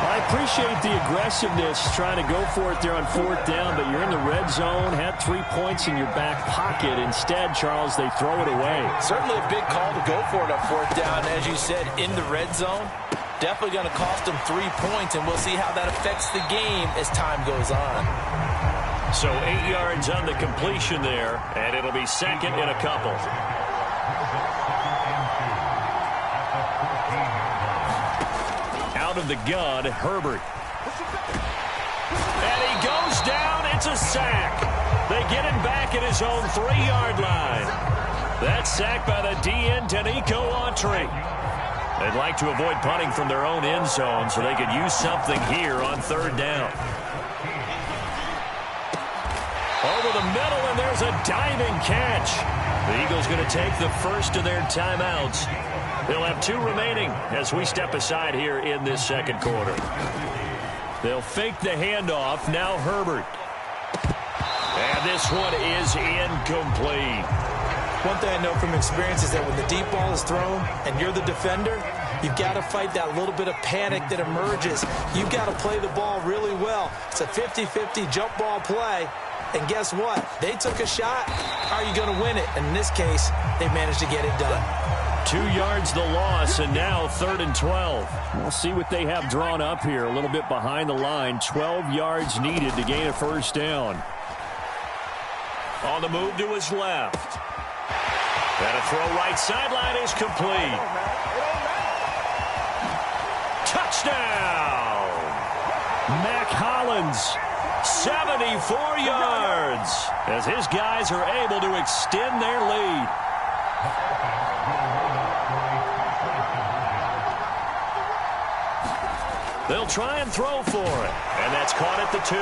I appreciate the aggressiveness trying to go for it there on 4th down, but you're in the red zone, had 3 points in your back pocket. Instead, Charles, they throw it away. Certainly a big call to go for it on 4th down, as you said, in the red zone. Definitely going to cost them 3 points, and we'll see how that affects the game as time goes on. So 8 yards on the completion there, and it'll be 2nd and a couple. Out of the gun, Herbert. And he goes down. It's a sack. They get him back at his own 3-yard line. That's sacked by the DN, Danico Autry. They'd like to avoid punting from their own end zone so they could use something here on 3rd down. Over the middle, and there's a diving catch. The Eagles going to take the first of their timeouts. They'll have 2 remaining as we step aside here in this second quarter. They'll fake the handoff. Now Herbert. And this one is incomplete. One thing I know from experience is that when the deep ball is thrown and you're the defender, you've got to fight that little bit of panic that emerges. You've got to play the ball really well. It's a 50-50 jump ball play. And guess what? They took a shot. How are you going to win it? And in this case, they managed to get it done. 2 yards the loss, and now 3rd and 12. We'll see what they have drawn up here. A little bit behind the line. 12 yards needed to gain a first down. On the move to his left. And a throw right sideline is complete. Touchdown! Mac Hollins, 74 yards, as his guys are able to extend their lead. They'll try and throw for it, and that's caught at the 2.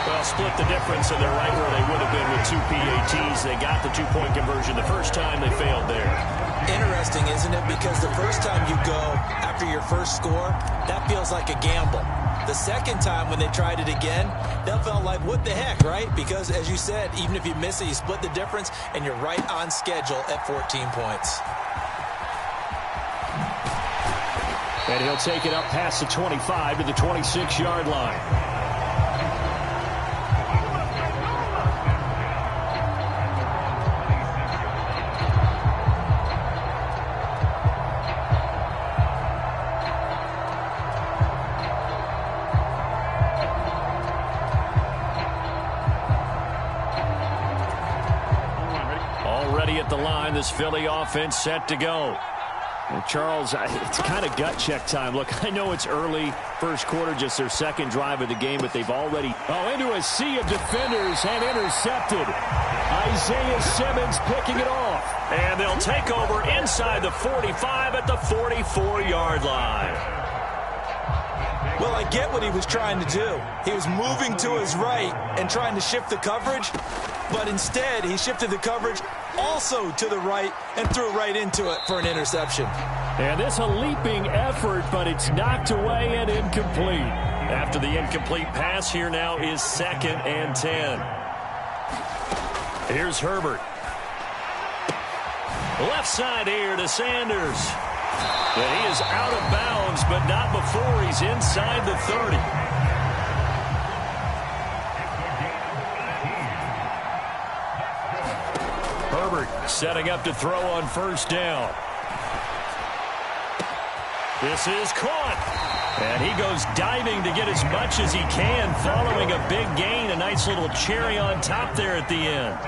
Well, split the difference, and they're right where they would have been with 2 PATs. They got the 2-point conversion the first time. They failed there. Interesting, isn't it? Because the first time you go after your first score, that feels like a gamble. The second time when they tried it again, that felt like, what the heck, right? Because, as you said, even if you miss it, you split the difference, and you're right on schedule at 14 points. And he'll take it up past the 25 to the 26-yard line. Already at the line, this Philly offense set to go. And Charles, it's kind of gut check time. Look, I know it's early, first quarter, just their second drive of the game, but they've already into a sea of defenders and intercepted. Isaiah Simmons picking it off. And they'll take over inside the 45 at the 44-yard line. Well, I get what he was trying to do. He was moving to his right and trying to shift the coverage, but instead he shifted the coverage also to the right and threw right into it for an interception. And this a leaping effort, but it's knocked away and incomplete. After the incomplete pass, here now is 2nd and 10. Here's Herbert. Left side here to Sanders. And he is out of bounds, but not before he's inside the 30. Herbert setting up to throw on first down. This is caught. And he goes diving to get as much as he can, following a big gain. A nice little cherry on top there at the end.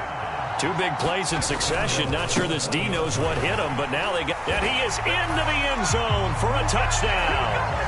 2 big plays in succession. Not sure this D knows what hit him, but now they got... And he is into the end zone for a touchdown.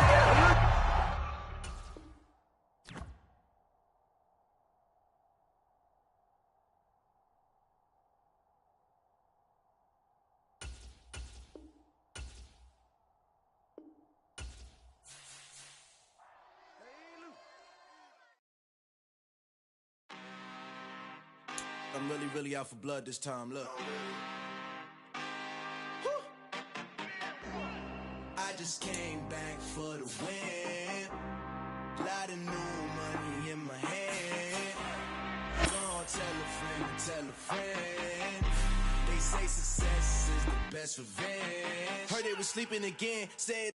I'm really out for blood this time, look. I just came back for the win. Lot of new money in my hand. Gonna tell a friend. They say success is the best revenge. Heard they was sleeping again, said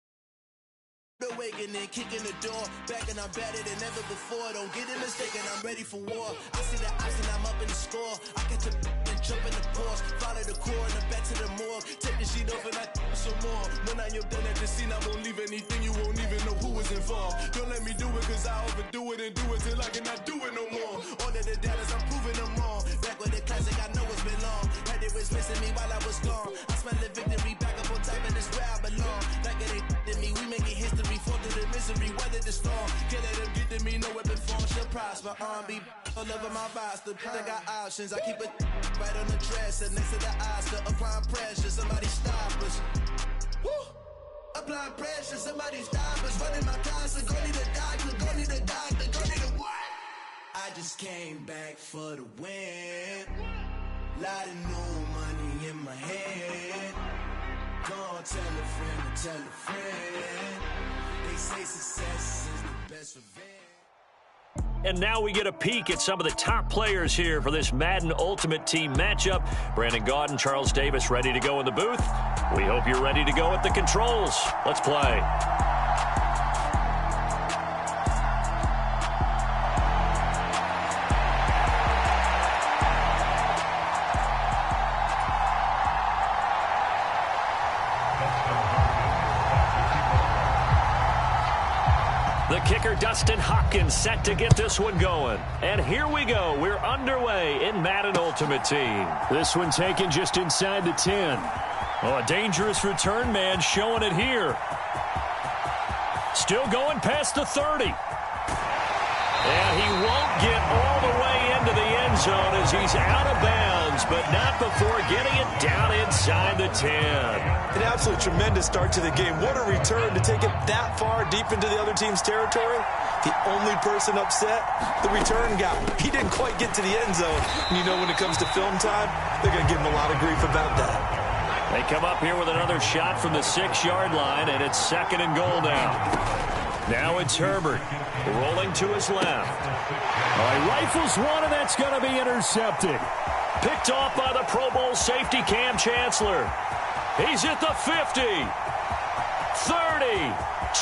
awakening, kicking the door back, and I'm better than ever before. Don't get it mistaken, I'm ready for war. I see the option, I'm up in the score. I get to and jump in the course, follow the core and back to the morgue. Take the sheet off and I some more. When I am done at the scene, I won't leave anything. You won't even know who was involved. Don't let me do it, cause I overdo it and do it till I cannot do it no more. All of the doubters, I'm proving them wrong. Back with the classic, I know it's been long. Heard they was missing me while I was gone. I smell the victory back up on top, and it's where I belong. Like it ain't to me, we making history. Fall through the misery, weather the storm. Can't let them get to me, no weapon form shall prosper. R&B all over my roster. I got options, I keep it right on the dresser next to the Oscar. Applying pressure, somebody stop us. Woo! Applying pressure, somebody stop us. Running my closet, go need a doctor, go need a doctor, go need a what? I just came back for the win. Lot of new money in my head. Gonna tell a friend to tell a friend. They say success is the best revenge. And now we get a peek at some of the top players here for this Madden Ultimate Team matchup. Brandon Gaudin, Charles Davis ready to go in the booth. We hope you're ready to go at the controls. Let's play. The kicker, Dustin Hopkins, set to get this one going. And here we go. We're underway in Madden Ultimate Team. This one taken just inside the 10. Oh, a dangerous return man showing it here. Still going past the 30. And he won't get all the way into the end zone as he's out of bounds, but not before getting it down inside the 10. An absolute tremendous start to the game. What a return to take it that far deep into the other team's territory. The only person upset, the return guy. He didn't quite get to the end zone. And you know when it comes to film time, they're going to give him a lot of grief about that. They come up here with another shot from the 6-yard line, and it's 2nd and goal now. Now it's Herbert rolling to his left. All right, rifles one, and that's going to be intercepted. Picked off by the Pro Bowl safety Cam Chancellor. He's at the 50, 30,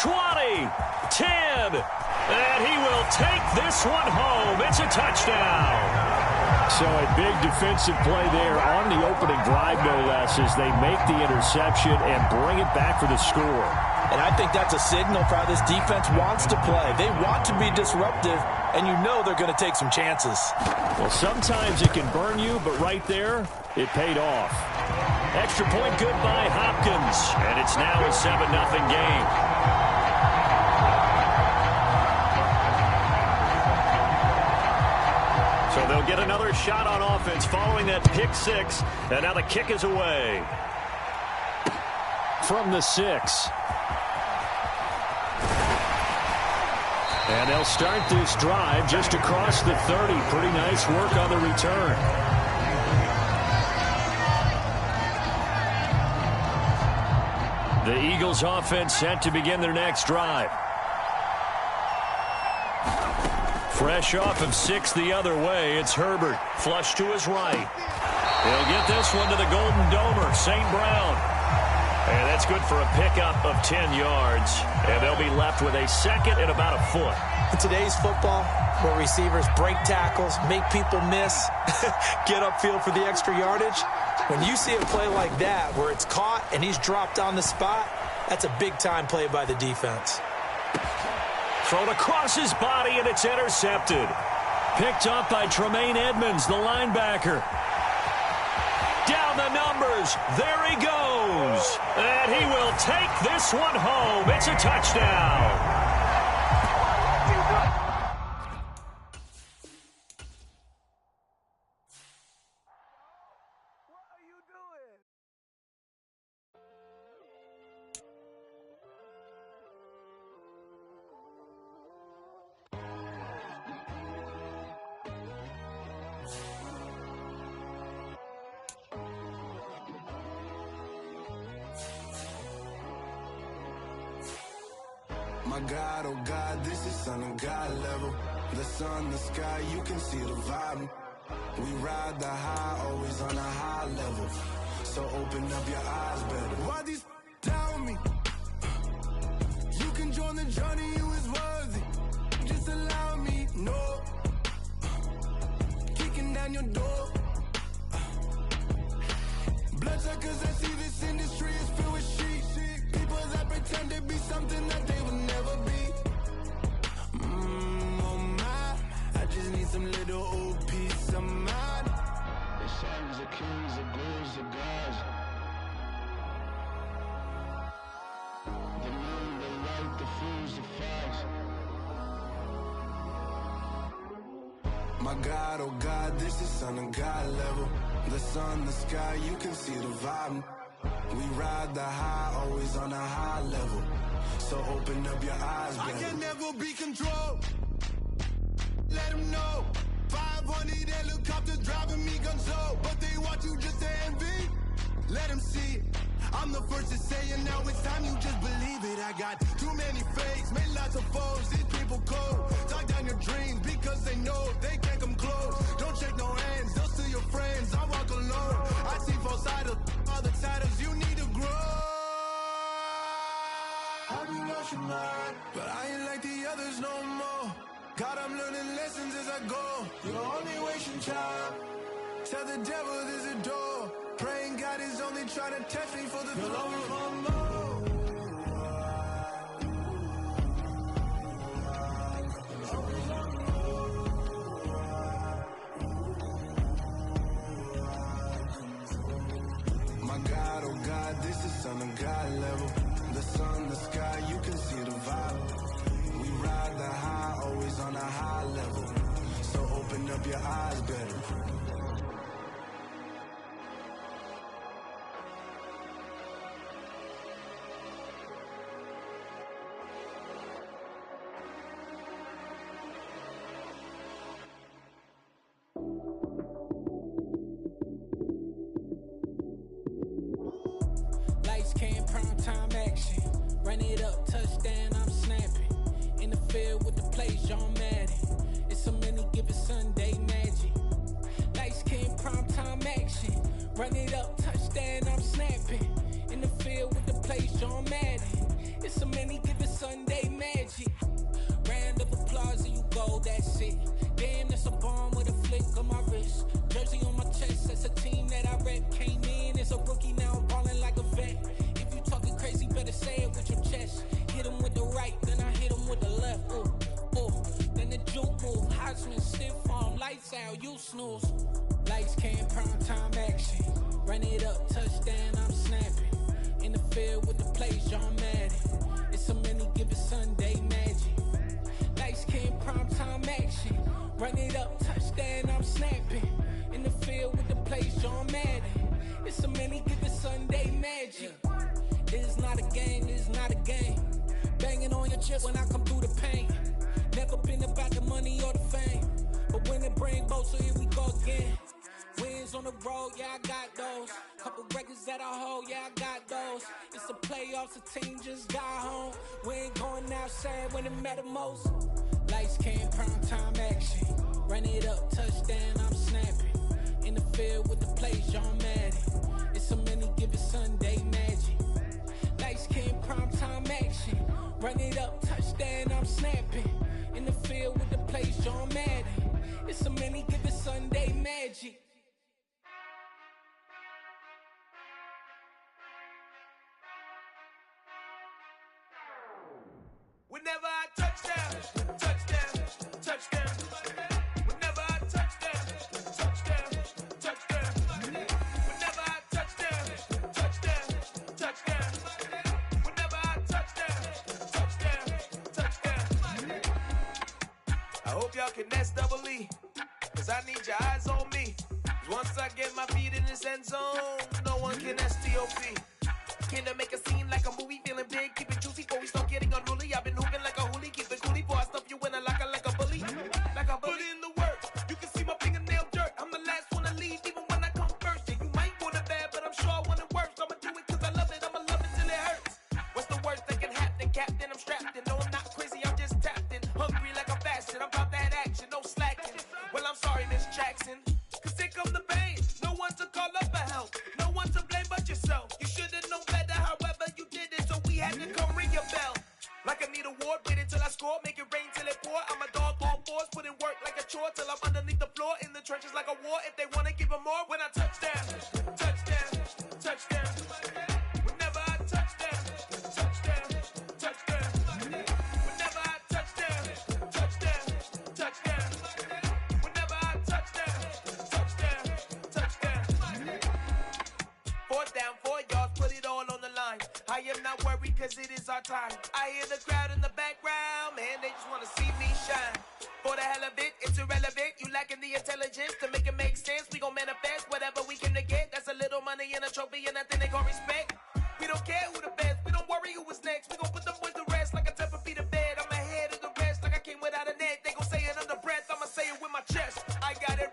20, 10, and he will take this one home. It's a touchdown. So a big defensive play there on the opening drive, no less, as they make the interception and bring it back for the score. And I think that's a signal for how this defense wants to play. They want to be disruptive, and you know they're going to take some chances. Well, sometimes it can burn you, but right there, it paid off. Extra point good by Hopkins, and it's now a 7-0 game. So they'll get another shot on offense following that pick 6, and now the kick is away. From the 6. And they'll start this drive just across the 30. Pretty nice work on the return. The Eagles offense set to begin their next drive. Fresh off of 6 the other way, it's Herbert. Flush to his right. He'll get this one to the Golden Domer, St. Brown. And that's good for a pickup of 10 yards. And they'll be left with a 2nd and about a foot. In today's football, where receivers break tackles, make people miss, get upfield for the extra yardage, when you see a play like that where it's caught and he's dropped on the spot, that's a big-time play by the defense. Thrown across his body, and it's intercepted. Picked up by Tremaine Edmonds, the linebacker. Down the numbers. There he goes. And he will take this one home. It's a touchdown. My God, oh God, this is Son of God level. The sun, the sky, you can see the vibe. We ride the high, always on a high level. So open up your eyes better. Why these tell me? You can join the journey, you is worthy. Just allow me, no. Kicking down your door. Bloodsuckers, I see this industry is filled with sheep. People that pretend to be something that they will never be. Oh my, I just need some little old peace of mind. The sons of kings, the ghouls, the gods. The moon, the light, the fools, the facts. My God, oh God, this is Son of God level. The sun, the sky, you can see the vibe. We ride the high, always on a high level. So open up your eyes, baby. I can never be controlled. Let them know. 5 500 helicopters driving me gonzo, but they want you just to envy. Let them see it. I'm the first to say it, now it's time you just believe it. I got too many fakes, made lots of foes, these people cold. Talk down your dreams because they know they can't come close. Don't shake no hands, they'll steal your friends, I walk alone. I see false idols, all the titles, you need to grow. Have you lost your mind? But I ain't like the others no more. God, I'm learning lessons as I go. You're only wasting time. Tell the devil there's a door. Praying God is only trying to test me for the throne. My God, oh God, this is Son of God level. The sun, the sky, you can see the vibe. We ride the high, always on a high level. So open up your eyes better. Lights, cam, prime time action. Run it up, touchdown, I'm snapping. In the field with the plays, John Madden. It's a many given Sunday magic. Lights, cam, prime time action. Run it up, touchdown, I'm snapping. In the field with the plays, John Madden. It's a many given Sunday magic. Round of applause and you go, that's it. Damn, that's a bomb with a flick on my wrist. Jersey on my chest, that's a team that I rep. Came in as a rookie, now I'm ballin' like a vet. If you talking crazy, better say it with your chest. Hit him with the right, then I hit him with the left. Ooh, ooh, then the juke move. Heisman, stiff arm, lights out, you snooze. Lights, cam, prime time action. Run it up, touchdown, I'm snapping. In the field with the plays, John Madden. It's a many given Sunday magic. Lights, cam, prime time action. Run it up, touchdown, I'm snapping. In the field with the plays, John Madden. It's a many given Sunday magic. This is not a game, this is not a game. Banging on your chest when I come through the pain. Never been about the money or the fame. But when it bring both, so here we go again. Wins on the road, yeah, I got those. Couple records that I hold, yeah, I got those. It's the playoffs, the team just got home. We ain't going outside when it matter most. Lights, cam, prime time action. Run it up, touchdown, I'm snapping. In the field with the plays, John Madden. It's a many given Sunday magic. Lights, cam, prime time action. Run it up, touchdown, I'm snapping. In the field with the plays, John Madden. It's a many given Sunday magic. Whenever I touchdown, touchdown, touchdown. Whenever I touchdown, touchdown, touchdown. Whenever I touchdown, touchdown, touchdown. Whenever I touchdown, touchdown, touchdown. I hope y'all can nest double E, cause I need your eyes on me. Once I get my feet in this end zone, no one can STOP. Can I make a scene like a movie, feeling big, keep it juicy before we start getting unruly. I've been hooping like a hoolie, keep it coolie before I stuff you in a locker like a bully. Like a bully. Put in the work, you can see my fingernail dirt. I'm the last one to leave, even when I come first. Yeah, you might want it bad, but I'm sure I want it worse. I'ma do it cause I love it, I'ma love it till it hurts. What's the worst that can happen, Captain? I'm strapped in, no I'm not crazy, I'm just tapped in. Hungry like I'm fasting, I'm about that action, no slacking. Well, I'm sorry, Miss Jackson, cause here come the pain. No one to call up for help, no one to blame but yourself. You should've known better, however you did it, so we had to come ring your bell. Like I need a ward, wait until I score, make it rain till it pour. I'm a dog on force, put in work like a chore till I'm underneath the floor, in the trenches like a war. If they wanna give them more, when I touchdown, touchdown, touchdown. Whenever I touchdown, touchdown, touchdown. Whenever I touchdown, touchdown, touchdown. Whenever I touchdown, touchdown, touchdown. 4th down, 4 yards, put it all on the line. I am not worried cause it is our time. I hear the crowd in the background, man, they just wanna see me shine. For the hell of it, it's irrelevant. You lacking the intelligence to make it make sense. We gon' manifest whatever we can to get. That's a little money and a trophy and nothing they gon' respect. We don't care who the best, we don't worry who was next. We gon' put them boys to rest like a 10 feet of bed. I'm ahead of the rest like I came without a net. They gon' say it under breath, I'ma say it with my chest. I got it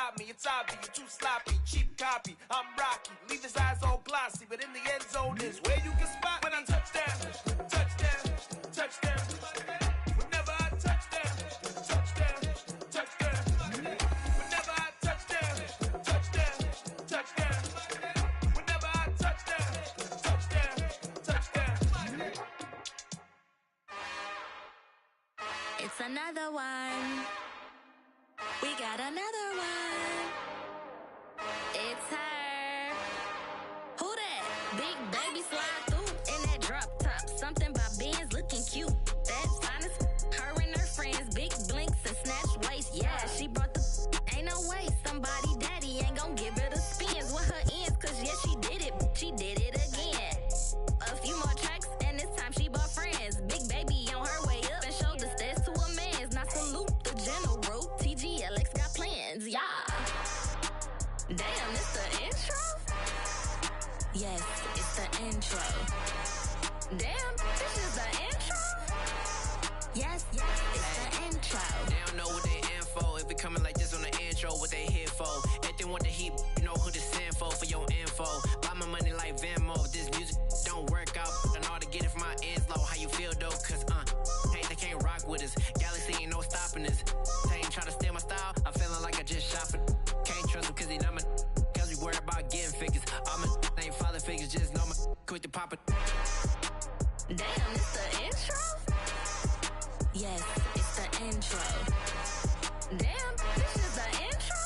stop me. It's obvious, you're too sloppy, cheap copy. I'm Rocky, leave his eyes all glossy, but in the end zone is where you can spot when I touchdown, touchdown, touchdown. Whenever I touchdown, touchdown, touchdown. Whenever I touchdown, touchdown, touchdown. Whenever I touchdown, touchdown, touchdown. It's another one. We got another one. It's her. Who that? Big baby slide through in that drop top. Something about Benz looking cute. That's honest. Her and her friends, big blinks and snatch waist. Yeah, she brought the. Ain't no way somebody daddy ain't gon' give her the spins with her ends. Cause yeah, she did it. She did it again. A few more tracks and this time she bought friends. Big baby on her way up and showed the stairs to a man's. Now salute the general. TGLX got plans, yeah. Damn, it's the intro? Yes, it's the intro. Damn, this is the intro? Yes, it's the intro. They don't know what they in for. If it coming like this on the intro, what they here for? If they want the heat, you know who to send for your info. Buy my money like Venmo. If this music don't work out, and all to get it from my ends low. How you feel though? Cause hey, they can't rock with us. Galaxy ain't no stopping us. Try to steal my style, I'm feeling like I just shot it. Can't trust him cause he not my cause we worried about getting figures. All my ain't father figures, just know my quit the pop it. Damn, it's the intro? Yes, it's the intro. Damn, this is the intro?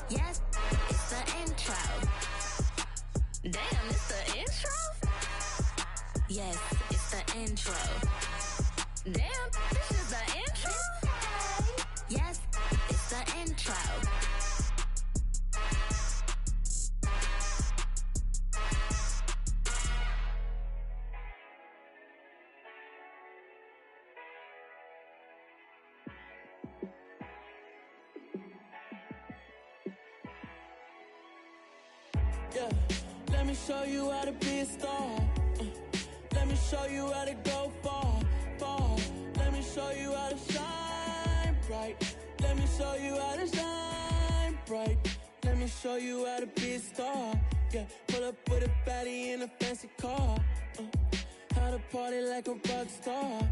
Yes, it's the intro. Damn, it's the intro? Yes, it's the intro. Damn, this is the intro? Yes, it's the intro. Yeah, let me show you how to be a star. Let me show you how to go far, far. Let me show you how to shine bright. Let me show you how to shine bright. Let me show you how to be a star. Yeah, pull up with a baddie in a fancy car. How to party like a rock star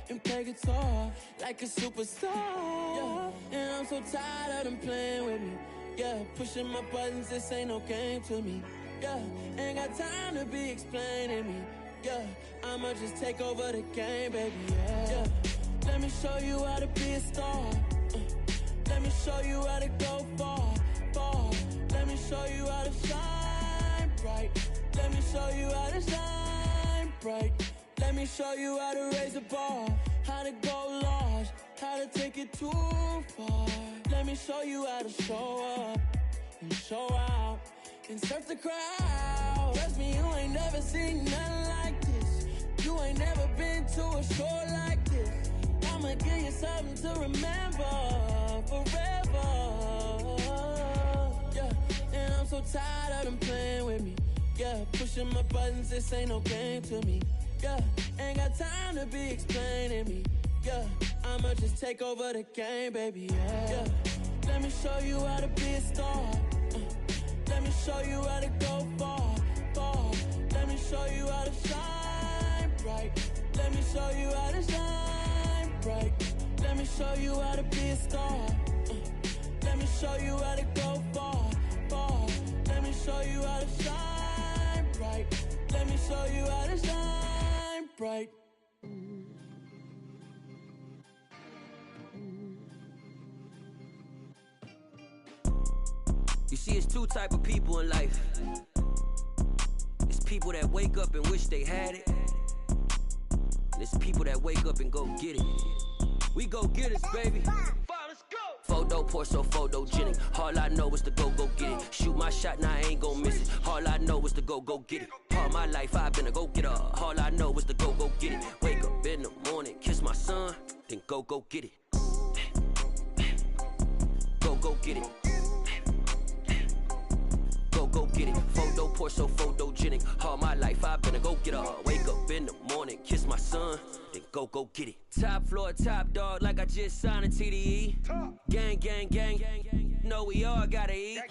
and play guitar like a superstar. Yeah, and I'm so tired of them playing with me. Yeah, pushing my buttons, this ain't no game to me. Yeah, ain't got time to be explaining me. Yeah, I'ma just take over the game, baby. Yeah, let me show you how to be a star. Let me show you how to go far, far. Let me show you how to shine bright. Let me show you how to shine bright. Let me show you how to raise the bar, how to go large, how to take it too far. Let me show you how to show up and show out and surf the crowd. Trust me, you ain't never seen nothing like this. You ain't never been to a show like this. I'ma give you something to remember forever. Yeah, and I'm so tired of them playing with me. Yeah, pushing my buttons, this ain't no game to me. Yeah, ain't got time to be explaining me. Yeah, I'ma just take over the game, baby. Yeah, let me show you how to be a star. Let me show you how to go far, far. Let me show you how to shine bright. Let me show you how to shine bright. Let me show you how to be a star. Let me show you how to go far, far. Let me show you how to shine bright. Let me show you how to shine bright. You see, it's two type of people in life. It's people that wake up and wish they had it. And it's people that wake up and go get it. We go get it, baby. Photo poor, so photogenic. All I know is to go get it. Shoot my shot, now I ain't gon' miss it. All I know is to go get it. All my life I've been a go-getter. All I know is to go get it. Wake up in the morning, kiss my son, then go get it. Go get it. Go get it. Photo poor, so photogenic. All my life I've been a go-getter. Wake up in the morning, kiss my son, then go get it. Top floor, top dog, like I just signed a TDE. Gang, gang, gang, gang. Know we all gotta eat.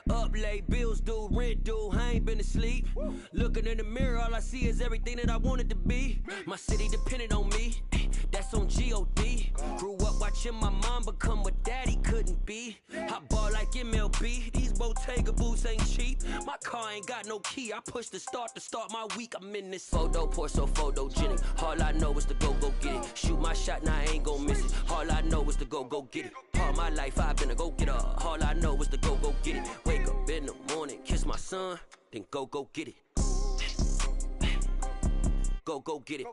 Up late, bills due, rent due, I ain't been asleep. Looking in the mirror, all I see is everything that I wanted to be. My city depended on me, that's on G.O.D. Grew up watching my mom become what daddy couldn't be. I ball like MLB, these Bottega boots ain't cheap. My car ain't got no key, I push the start to start my week. I'm in this photo, pour so photogenic. All I know is to go get it. Shoot my shot, now I ain't gon' miss it. All I know is to go get it. All my life I've been a go-getter. All I know is to go get it. Wake up in the morning, kiss my son, then go get it. Go get it.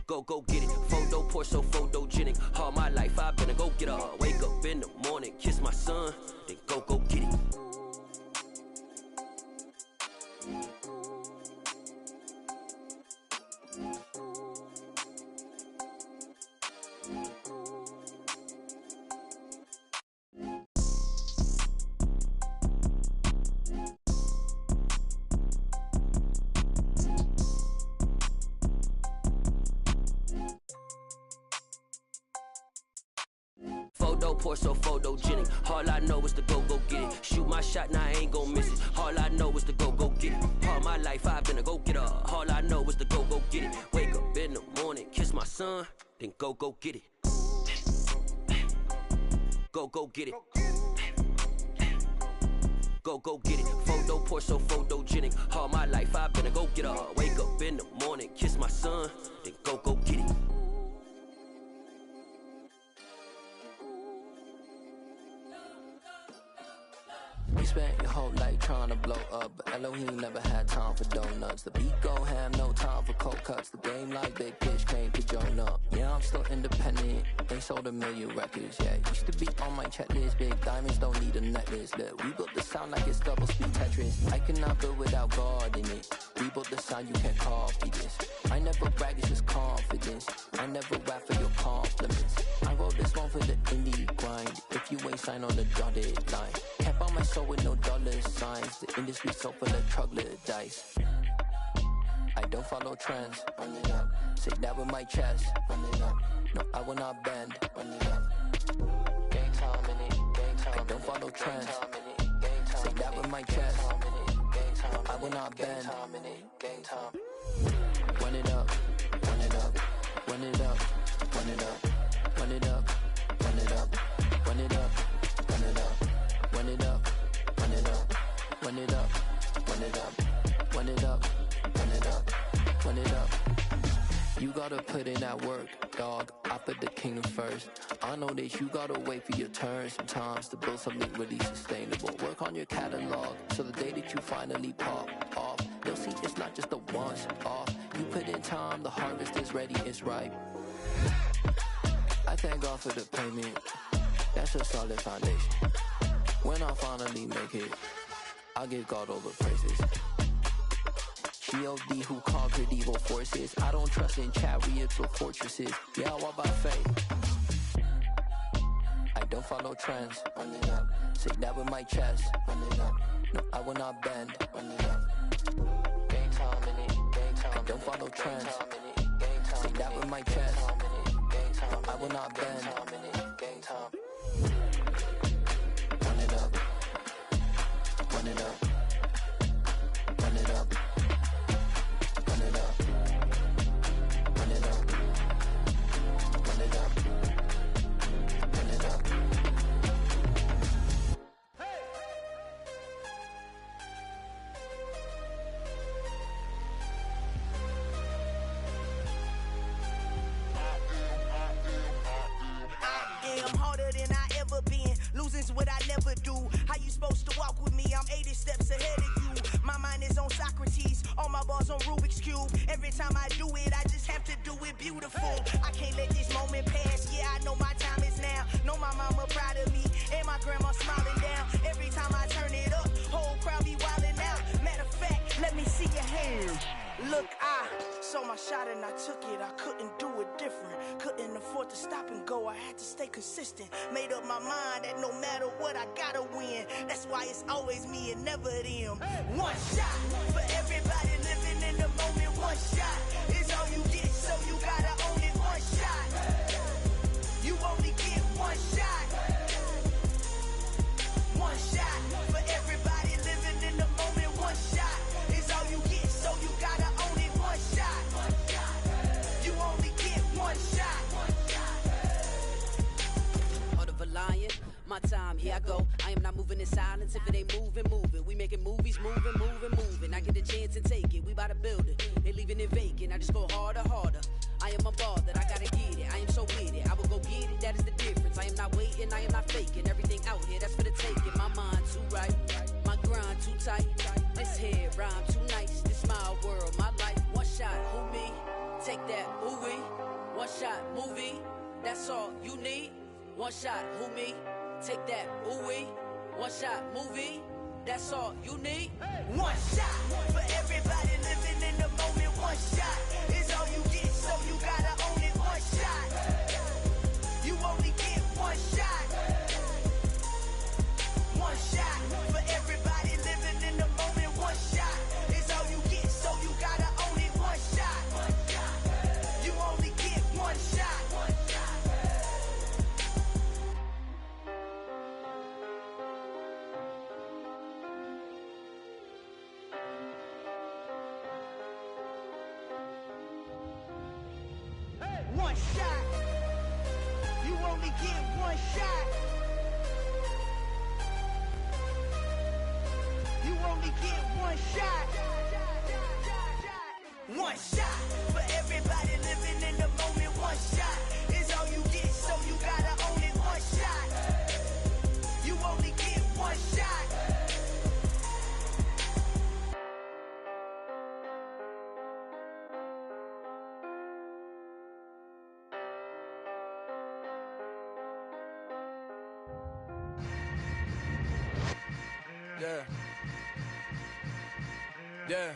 Go get it. Photo, pour so photogenic. All my life I've been a go-getter. Wake up in the morning, kiss my son, then go get it. Pour so photogenic. All I know is to go get it. Shoot my shot, now I ain't gon' miss it. All I know is to go get it. All my life I've been a go-getter. All I know is to go get it. Wake up in the morning, kiss my son, then go get it. Go get it. Go get it. Photo, pour so photogenic. All my life I've been a go-getter. Wake up in the morning, kiss my son, then go get it. You spent your whole life trying to blow up, but Elohim never had time for donuts. The beat go ham, no time for cold cuts. The game like Big Pitch came to join up. Yeah, I'm still independent, ain't sold 1 million records yet. Used to be on my checklist, big diamonds don't need a necklace. Look, we built the sound like it's double speed Tetris. I cannot build without God in it. We built the sound, you can't copy this. I never brag, it's just confidence. I never rap for your compliments. I wrote this one for the indie grind. If you ain't signed on the dotted line, can't buy my soul with no dollar signs. The industry so full of troglodytes. I don't follow trends. Run it up. Say that with my chest. Run it up. No, I will not bend. Run it up. Gang time in it. Gang time. I don't follow trends. Say that with my chest. I will not bend. Gang time. Run it up. Run it up. Run it up. Run it up. Run it up. Run it up. Run it up. Run it up. Run it up. Run it up. Run it up. Run it up. Run it up. Run it up. Run it up. You gotta put in that work, dog. I put the kingdom first. I know that you gotta wait for your turn sometimes to build something really sustainable. Work on your catalog, so the day that you finally pop off, you'll see it's not just a once off. You put in time, the harvest is ready, it's ripe. I thank God for the payment. That's a solid foundation. When I finally make it, I'll give God all the praises. G.O.D. who conquered evil forces. I don't trust in chariots or fortresses. Yeah, I walk by faith. I don't follow trends. Run it up. Say that with my chest. Run it up. No, I will not bend. Run it up. Gang time in it. Gang time. I don't follow trends. Say that with my chest. No, I will not bend. Gang time. Run it up. Run it up. Run it up. Run it up. Run it up. Run it up. Run it up. I'm harder than I ever been. Losing's what I never do. How you supposed to walk with me? I'm 80 steps ahead of you. My mind is on Socrates. All my bars on Rubik's Cube. Every time I do it, I just have to do it beautiful. I can't let this moment pass. Yeah, I know my time is now. Know my mama proud of me. And my grandma smiling down. Every time I turn it up, whole crowd be wildin' out. Matter of fact, let me see your hands. Look, I saw my shot and I took it. I couldn't do it different. Couldn't afford to stop and go. I had to stay consistent. Made up my mind that no matter what, I gotta win. That's why it's always me and never them. One shot for everybody living in the moment. One One shot is all you get, so you gotta own it. One shot. You only get one shot. One shot for everybody living in the moment. One shot is all you get, so you gotta own it. One shot. You only get one shot. Heart of a lion, my time, here I go. I am not moving in silence. If it ain't moving, move it. We making movies, moving. I get a chance and take it. We bout to build it. They leaving it vacant. I just go harder. I am a ball that I gotta get it. I am so with it. I will go get it. That is the difference. I am not waiting. I am not faking. Everything out here, that's for the taking. My mind too right. My grind too tight. This head rhyme too nice. This my world, my life. One shot, who me? Take that, ooh wee. One shot, movie. That's all you need. One shot, who me? Take that, ooh wee. One shot, movie. That's all you need. One shot for everybody living in the moment. One shot is all you get, so you gotta own it. One shot. You only get one shot. One shot for everybody living in the moment. One shot is all you get, so you gotta own it. One shot. You only get one shot. One shot. You only get one shot. You only get one shot. One shot for everybody living in the moment. One shot is all you get, so you gotta own it. One shot. You only get one shot. Yeah.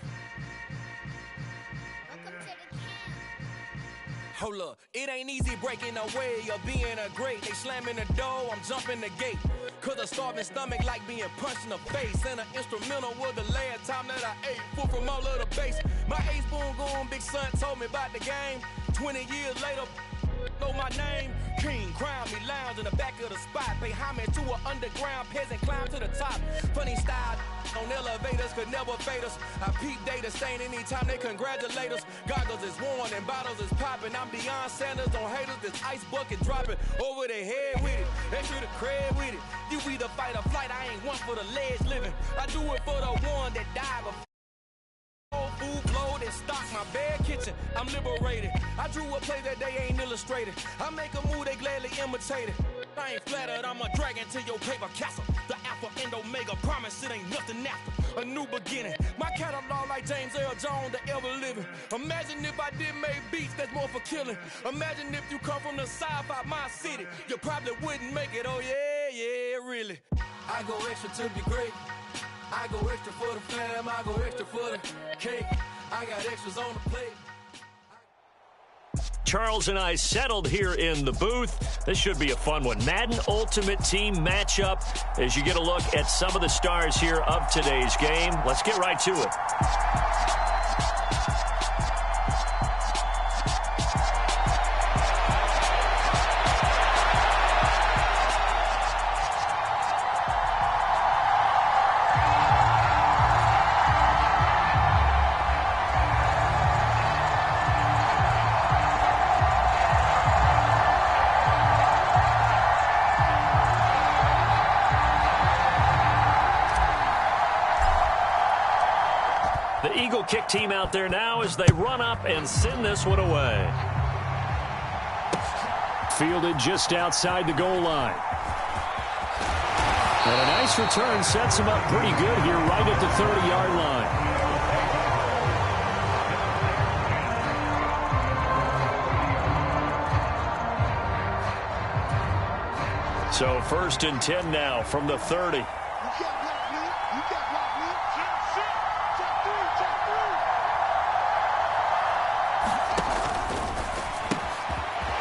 Hold up, it ain't easy breaking away or being a great. They slamming the door, I'm jumping the gate. Cause a starving stomach like being punched in the face. And an instrumental was the last time that I ate. Full from all of the bass. My ace boom goon, big son told me about the game. 20 years later, know my name. King, crown me, lounge in the back of the spot. Pay homage to an underground peasant, climb to the top. Funny style on elevators could never fade us. I peep data stain anytime they congratulate us. Goggles is worn and bottles is popping. I'm beyond Sanders on haters, this ice bucket dropping over their head with it. Extra the cred with it. You either fight or flight, I ain't one for the ledge living. I do it for the one that died before. Food flowed and stocked my bad kitchen. I'm liberated. I drew a play that they ain't illustrated. I make a move, they gladly imitate it. I ain't flattered, I'm a dragon to your paper castle. The alpha and omega, promise it ain't nothing after. A new beginning. My catalog like James Earl Jones, the ever living. Imagine if I did make beats that's more for killing. Imagine if you come from the sci-fi, my city. You probably wouldn't make it, oh yeah, really. I go extra to be great. I go extra for the fam, I go extra for the cake. I got extras on the plate. Charles and I settled here in the booth. This should be a fun one. Madden Ultimate Team matchup as you get a look at some of the stars here of today's game. Let's get right to it. Eagle kick team out there now as they run up and send this one away. Fielded just outside the goal line. And a nice return sets him up pretty good here right at the 30-yard line. So 1st and 10 now from the 30.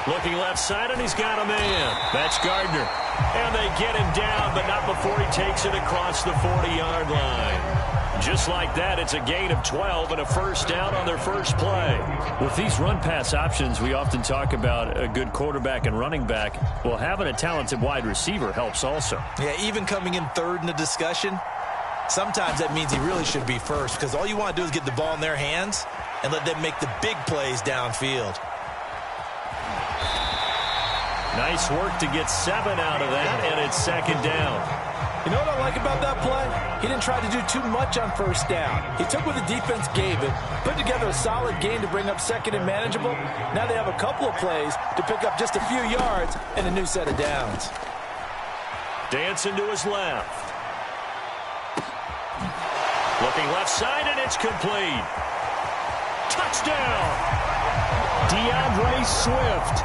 Looking left side, and he's got a man. That's Gardner. And they get him down, but not before he takes it across the 40-yard line. Just just like that, it's a gain of 12 and a first down on their first play. With these run-pass options, we often talk about a good quarterback and running back. Well, having a talented wide receiver helps also. Yeah, even coming in third in the discussion, sometimes that means he really should be first because all you want to do is get the ball in their hands and let them make the big plays downfield. Nice work to get 7 out of that, and it's second down. You know what I like about that play? He didn't try to do too much on first down. He took what the defense gave it, put together a solid game to bring up second and manageable. Now they have a couple of plays to pick up just a few yards and a new set of downs. Dancing to his left. Looking left side, and it's complete. Touchdown! DeAndre Swift.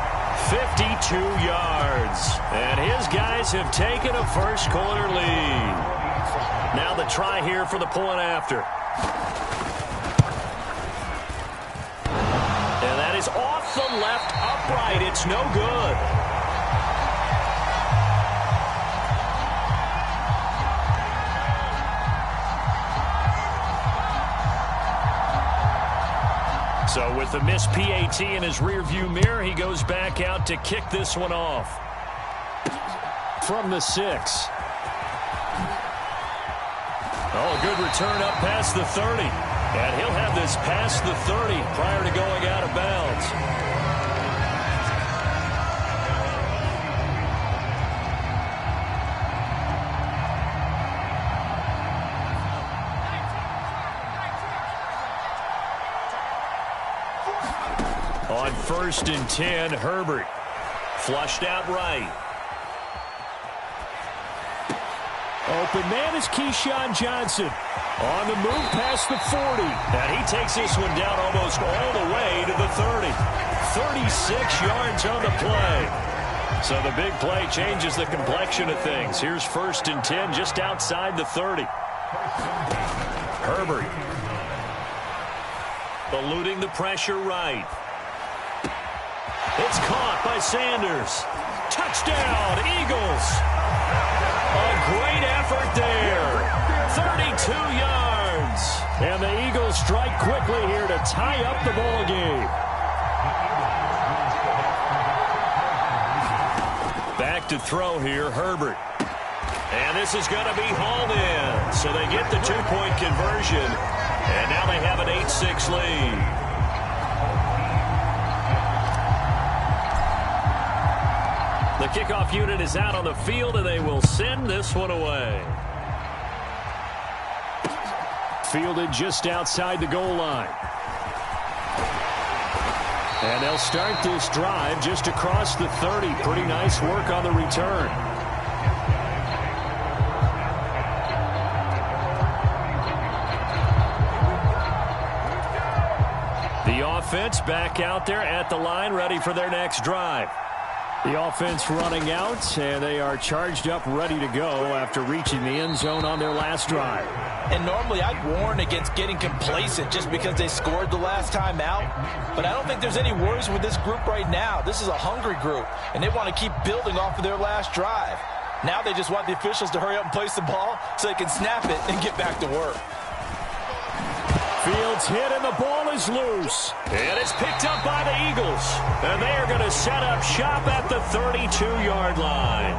52 yards. And his guys have taken a first-quarter lead. Now the try here for the point after. And that is off the left upright. It's no good. So with the missed PAT in his rearview mirror, he goes back out to kick this one off. From the 6. Oh, good return up past the 30. And he'll have this past the 30 prior to going out of bounds. On 1st and 10, Herbert. Flushed out right. Open man is Keyshawn Johnson. On the move past the 40. And he takes this one down almost all the way to the 30. 36 yards on the play. So the big play changes the complexion of things. Here's 1st and 10 just outside the 30. Herbert. Eluding the pressure right. It's caught by Sanders. Touchdown, Eagles. A great effort there. 32 yards. And the Eagles strike quickly here to tie up the ball game. Back to throw here, Herbert. And this is going to be hauled in. So they get the 2-point conversion. And now they have an 8-6 lead. The kickoff unit is out on the field, and they will send this one away. Fielded just outside the goal line. And they'll start this drive just across the 30. Pretty nice work on the return. The offense back out there at the line, ready for their next drive. The offense running out, and they are charged up, ready to go after reaching the end zone on their last drive. And normally I'd warn against getting complacent just because they scored the last time out. But I don't think there's any worries with this group right now. This is a hungry group, and they want to keep building off of their last drive. Now they just want the officials to hurry up and place the ball so they can snap it and get back to work. Fields hit, and the ball is loose. And it's picked up by the Eagles. And they are going to set up shop at the 32-yard line.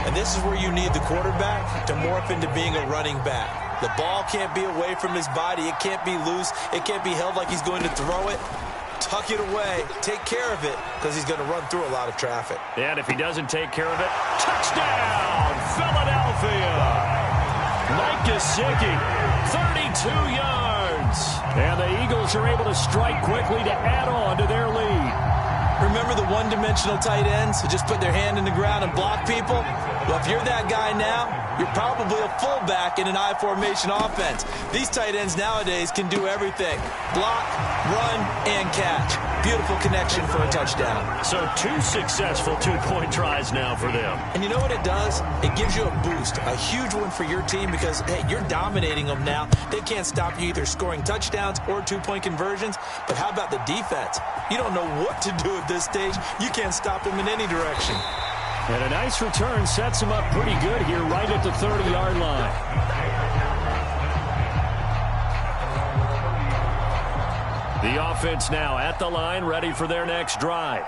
And this is where you need the quarterback to morph into being a running back. The ball can't be away from his body. It can't be loose. It can't be held like he's going to throw it. Tuck it away. Take care of it because he's going to run through a lot of traffic. And if he doesn't take care of it, touchdown, Philadelphia. Mike Gesicki, 32 yards. And the Eagles are able to strike quickly to add on to their lead. Remember the one-dimensional tight ends who just put their hand in the ground and block people? Well, if you're that guy now, you're probably a fullback in an I-formation offense. These tight ends nowadays can do everything. Block, run, and catch. Beautiful connection for a touchdown. So 2 successful 2-point tries now for them. And you know what it does? It gives you a boost, a huge one for your team because, hey, you're dominating them now. They can't stop you either scoring touchdowns or 2-point conversions. But how about the defense? You don't know what to do at this stage. You can't stop them in any direction. And a nice return sets him up pretty good here right at the 30-yard line. The offense now at the line, ready for their next drive.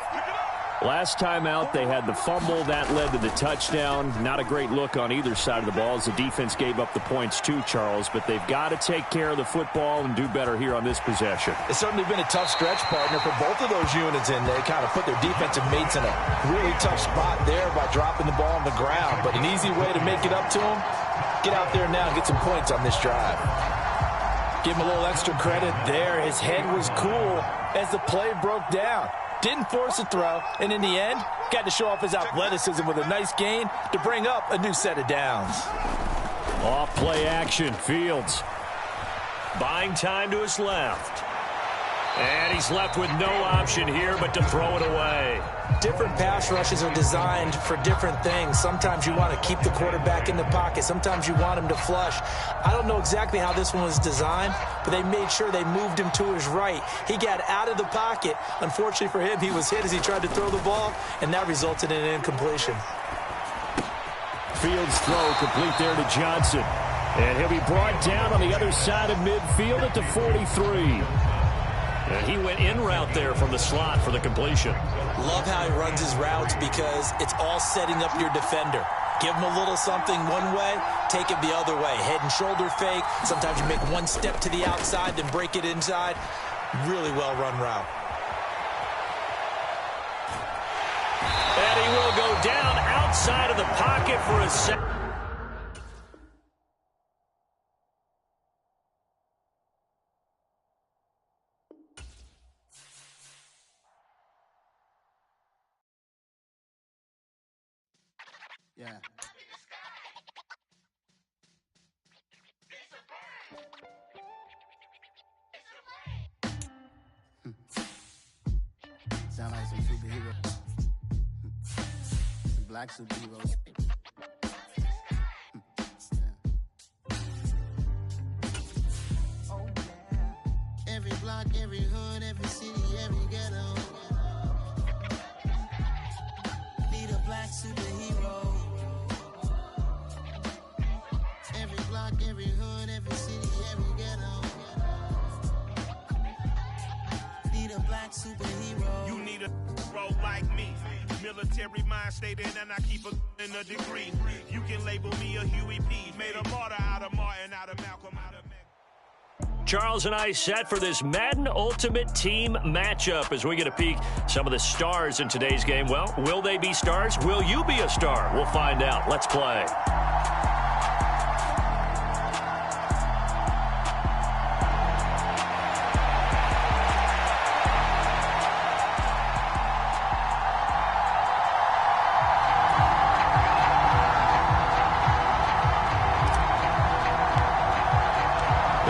Last time out, they had the fumble. That led to the touchdown. Not a great look on either side of the ball as the defense gave up the points too, Charles. But they've got to take care of the football and do better here on this possession. It's certainly been a tough stretch, partner, for both of those units, and they kind of put their defensive mates in a really tough spot there by dropping the ball on the ground. But an easy way to make it up to them, get out there now and get some points on this drive. Give him a little extra credit there. His head was cool as the play broke down. Didn't force a throw, and in the end, got to show off his athleticism with a nice gain to bring up a new set of downs. Off play action, Fields. Buying time to his left. And he's left with no option here but to throw it away. Different pass rushes are designed for different things. Sometimes you want to keep the quarterback in the pocket. Sometimes you want him to flush. I don't know exactly how this one was designed, but they made sure they moved him to his right. He got out of the pocket. Unfortunately for him, he was hit as he tried to throw the ball, and that resulted in an incompletion. Fields throw complete there to Johnson. And he'll be brought down on the other side of midfield at the 43. And he went in route there from the slot for the completion. Love how he runs his routes because it's all setting up your defender. Give him a little something one way, take it the other way. Head and shoulder fake. Sometimes you make one step to the outside, then break it inside. Really well run route. And he will go down outside of the pocket for a second. Yeah. Sound like some superheroes. Some black superheroes. Every block, every hood, every city, every ghetto. Need a black superhero. Every block, every hood, every city, every ghetto. Need a black superhero. You need a role like me. Military mind stated, and I keep in a degree. You can label me a Huey P. Made a martyr out of Martin, out of Malcolm, out of Charles and I set for this Madden Ultimate Team matchup as we get a peek some of the stars in today's game. Well, will they be stars? Will you be a star? We'll find out. Let's play.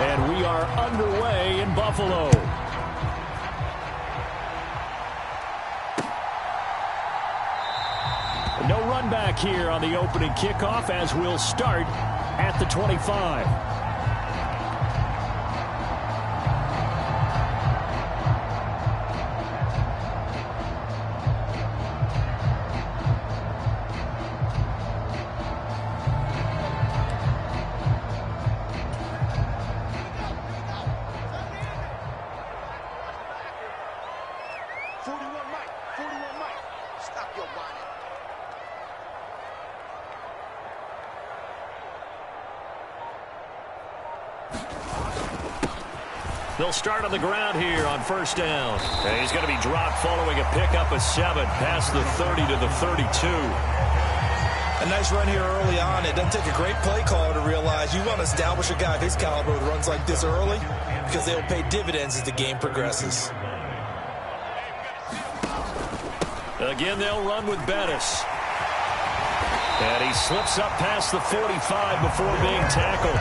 And we are underway in Buffalo. No run back here on the opening kickoff as we'll start at the 25. They'll start on the ground here on first down. And he's going to be dropped following a pickup of 7 past the 30 to the 32. A nice run here early on. It doesn't take a great play caller to realize you want to establish a guy of his caliber with runs like this early because they'll pay dividends as the game progresses. Again, they'll run with Bettis. And he slips up past the 45 before being tackled.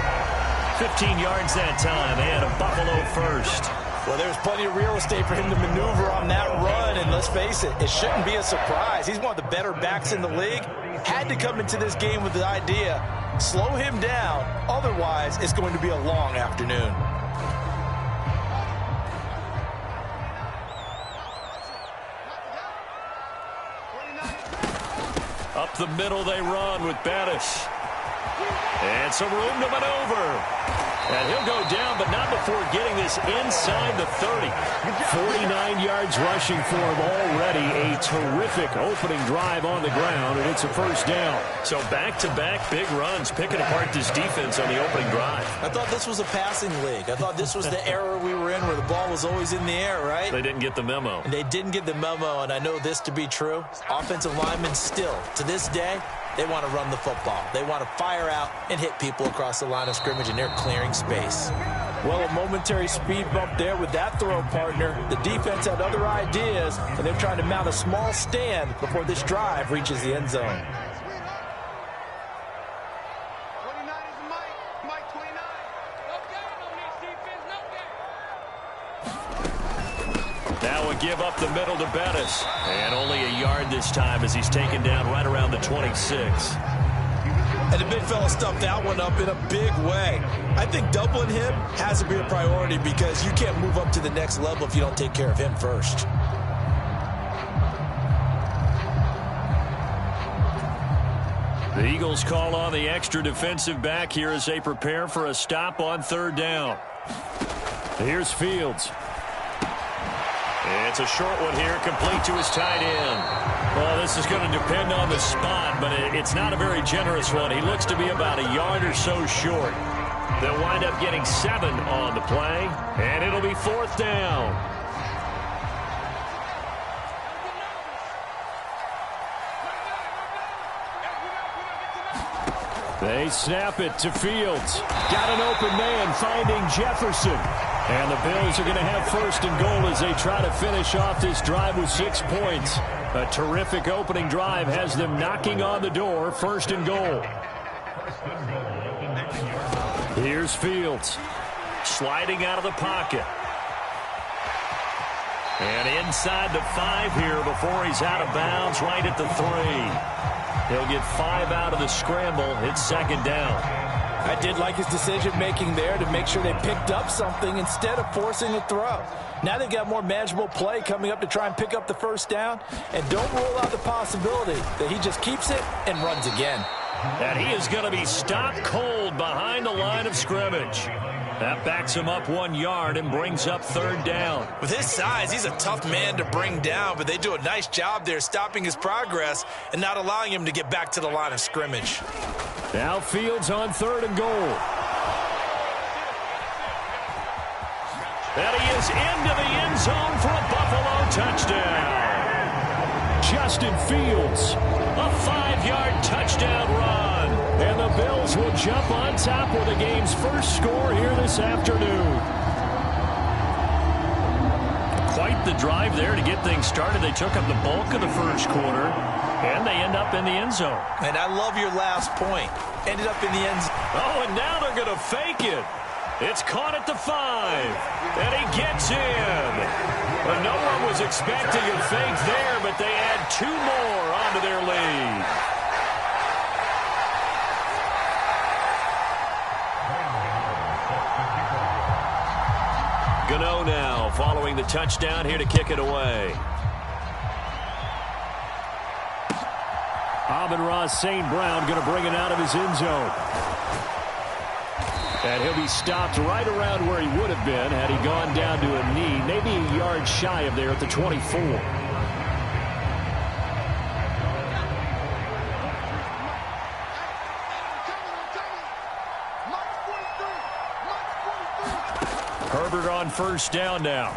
15 yards that time, and a Buffalo first. Well, there's plenty of real estate for him to maneuver on that run, and let's face it, it shouldn't be a surprise. He's one of the better backs in the league. Had to come into this game with the idea, slow him down, otherwise it's going to be a long afternoon. Up the middle they run with Bettis. And some room to maneuver. And he'll go down, but not before getting this inside the 30. 49 yards rushing for him already. A terrific opening drive on the ground, and it's a first down. So back-to-back big runs, picking apart this defense on the opening drive. I thought this was a passing league. I thought this was the era we were in where the ball was always in the air, right? They didn't get the memo. And they didn't get the memo, and I know this to be true. Offensive linemen still, to this day, they want to run the football. They want to fire out and hit people across the line of scrimmage, and they're clearing space. Well, a momentary speed bump there with that throw, partner. The defense had other ideas, and they're trying to mount a small stand before this drive reaches the end zone. Now a give up the middle to Bettis. And only a yard this time as he's taken down right around the 26. And the big fella stuffed that one up in a big way. I think doubling him has to be a priority because you can't move up to the next level if you don't take care of him first. The Eagles call on the extra defensive back here as they prepare for a stop on third down. Here's Fields. It's a short one here, complete to his tight end. Well, this is going to depend on the spot, but it's not a very generous one. He looks to be about a yard or so short. They'll wind up getting 7 on the play, and it'll be fourth down. They snap it to Fields. Got an open man finding Jefferson. And the Bills are going to have first and goal as they try to finish off this drive with 6 points. A terrific opening drive has them knocking on the door. First and goal. Here's Fields. Sliding out of the pocket. And inside the 5 here before he's out of bounds right at the 3. He'll get 5 out of the scramble. It's second down. I did like his decision-making there to make sure they picked up something instead of forcing a throw. Now they've got more manageable play coming up to try and pick up the first down. And don't rule out the possibility that he just keeps it and runs again. And he is going to be stopped cold behind the line of scrimmage. That backs him up 1 yard and brings up third down. With his size, he's a tough man to bring down, but they do a nice job there stopping his progress and not allowing him to get back to the line of scrimmage. Now Fields on third and goal. And he is into the end zone for a Buffalo touchdown. Justin Fields, a 5-yard touchdown run. And the Bills will jump on top with the game's first score here this afternoon. Quite the drive there to get things started. They took up the bulk of the first quarter, and they end up in the end zone. And I love your last point. Ended up in the end zone. Oh, and now they're going to fake it. It's caught at the 5, and he gets in. But no one was expecting a fake there, but they add 2 more onto their lead. Gano now following the touchdown here to kick it away. Amon-Ra St. Brown going to bring it out of his end zone. And he'll be stopped right around where he would have been had he gone down to a knee, maybe a yard shy of there at the 24. Herbert on first down now.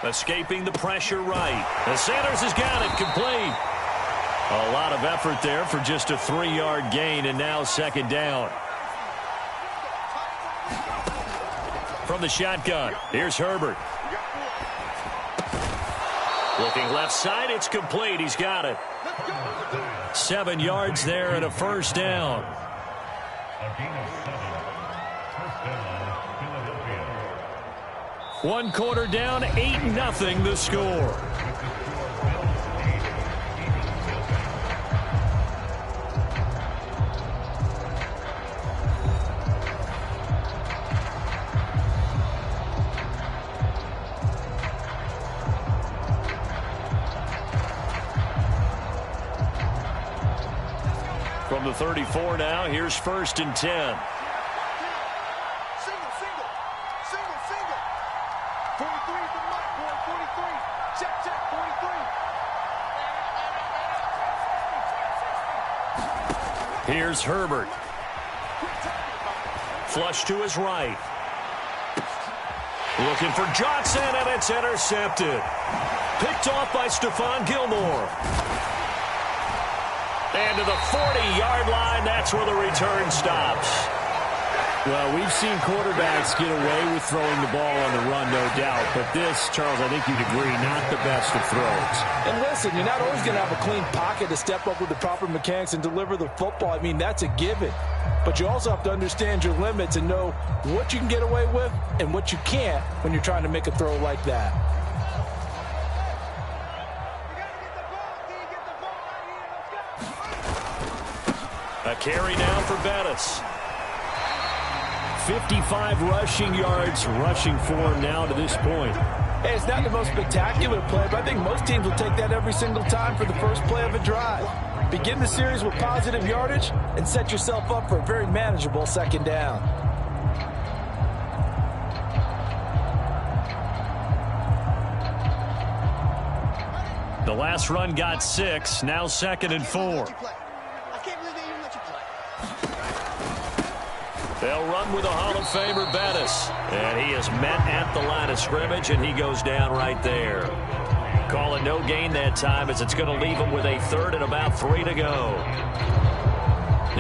Escaping the pressure right. And Sanders has got it complete. A lot of effort there for just a 3-yard gain, and now second down. From the shotgun, here's Herbert. Looking left side, it's complete. He's got it. 7 yards there and a first down. One quarter down, 8-0 the score. From the 34 now, here's first and 10. Single. 43 is the mark, boy. 43. Check, 43. Here's Herbert. Flush to his right. Looking for Johnson, and it's intercepted. Picked off by Stephon Gilmore. And to the 40-yard line, that's where the return stops. Well, we've seen quarterbacks get away with throwing the ball on the run, no doubt. But this, Charles, I think you'd agree, not the best of throws. And listen, you're not always going to have a clean pocket to step up with the proper mechanics and deliver the football. I mean, that's a given. But you also have to understand your limits and know what you can get away with and what you can't when you're trying to make a throw like that. A carry now for Bettis. 55 rushing yards rushing for him now to this point. Hey, it's not the most spectacular play, but I think most teams will take that every single time for the first play of a drive. Begin the series with positive yardage and set yourself up for a very manageable second down. The last run got 6, now 2nd and 4. They'll run with a Hall of Famer, Bettis. And he is met at the line of scrimmage, and he goes down right there. Call it no gain that time, as it's going to leave him with a 3rd and about 3 to go.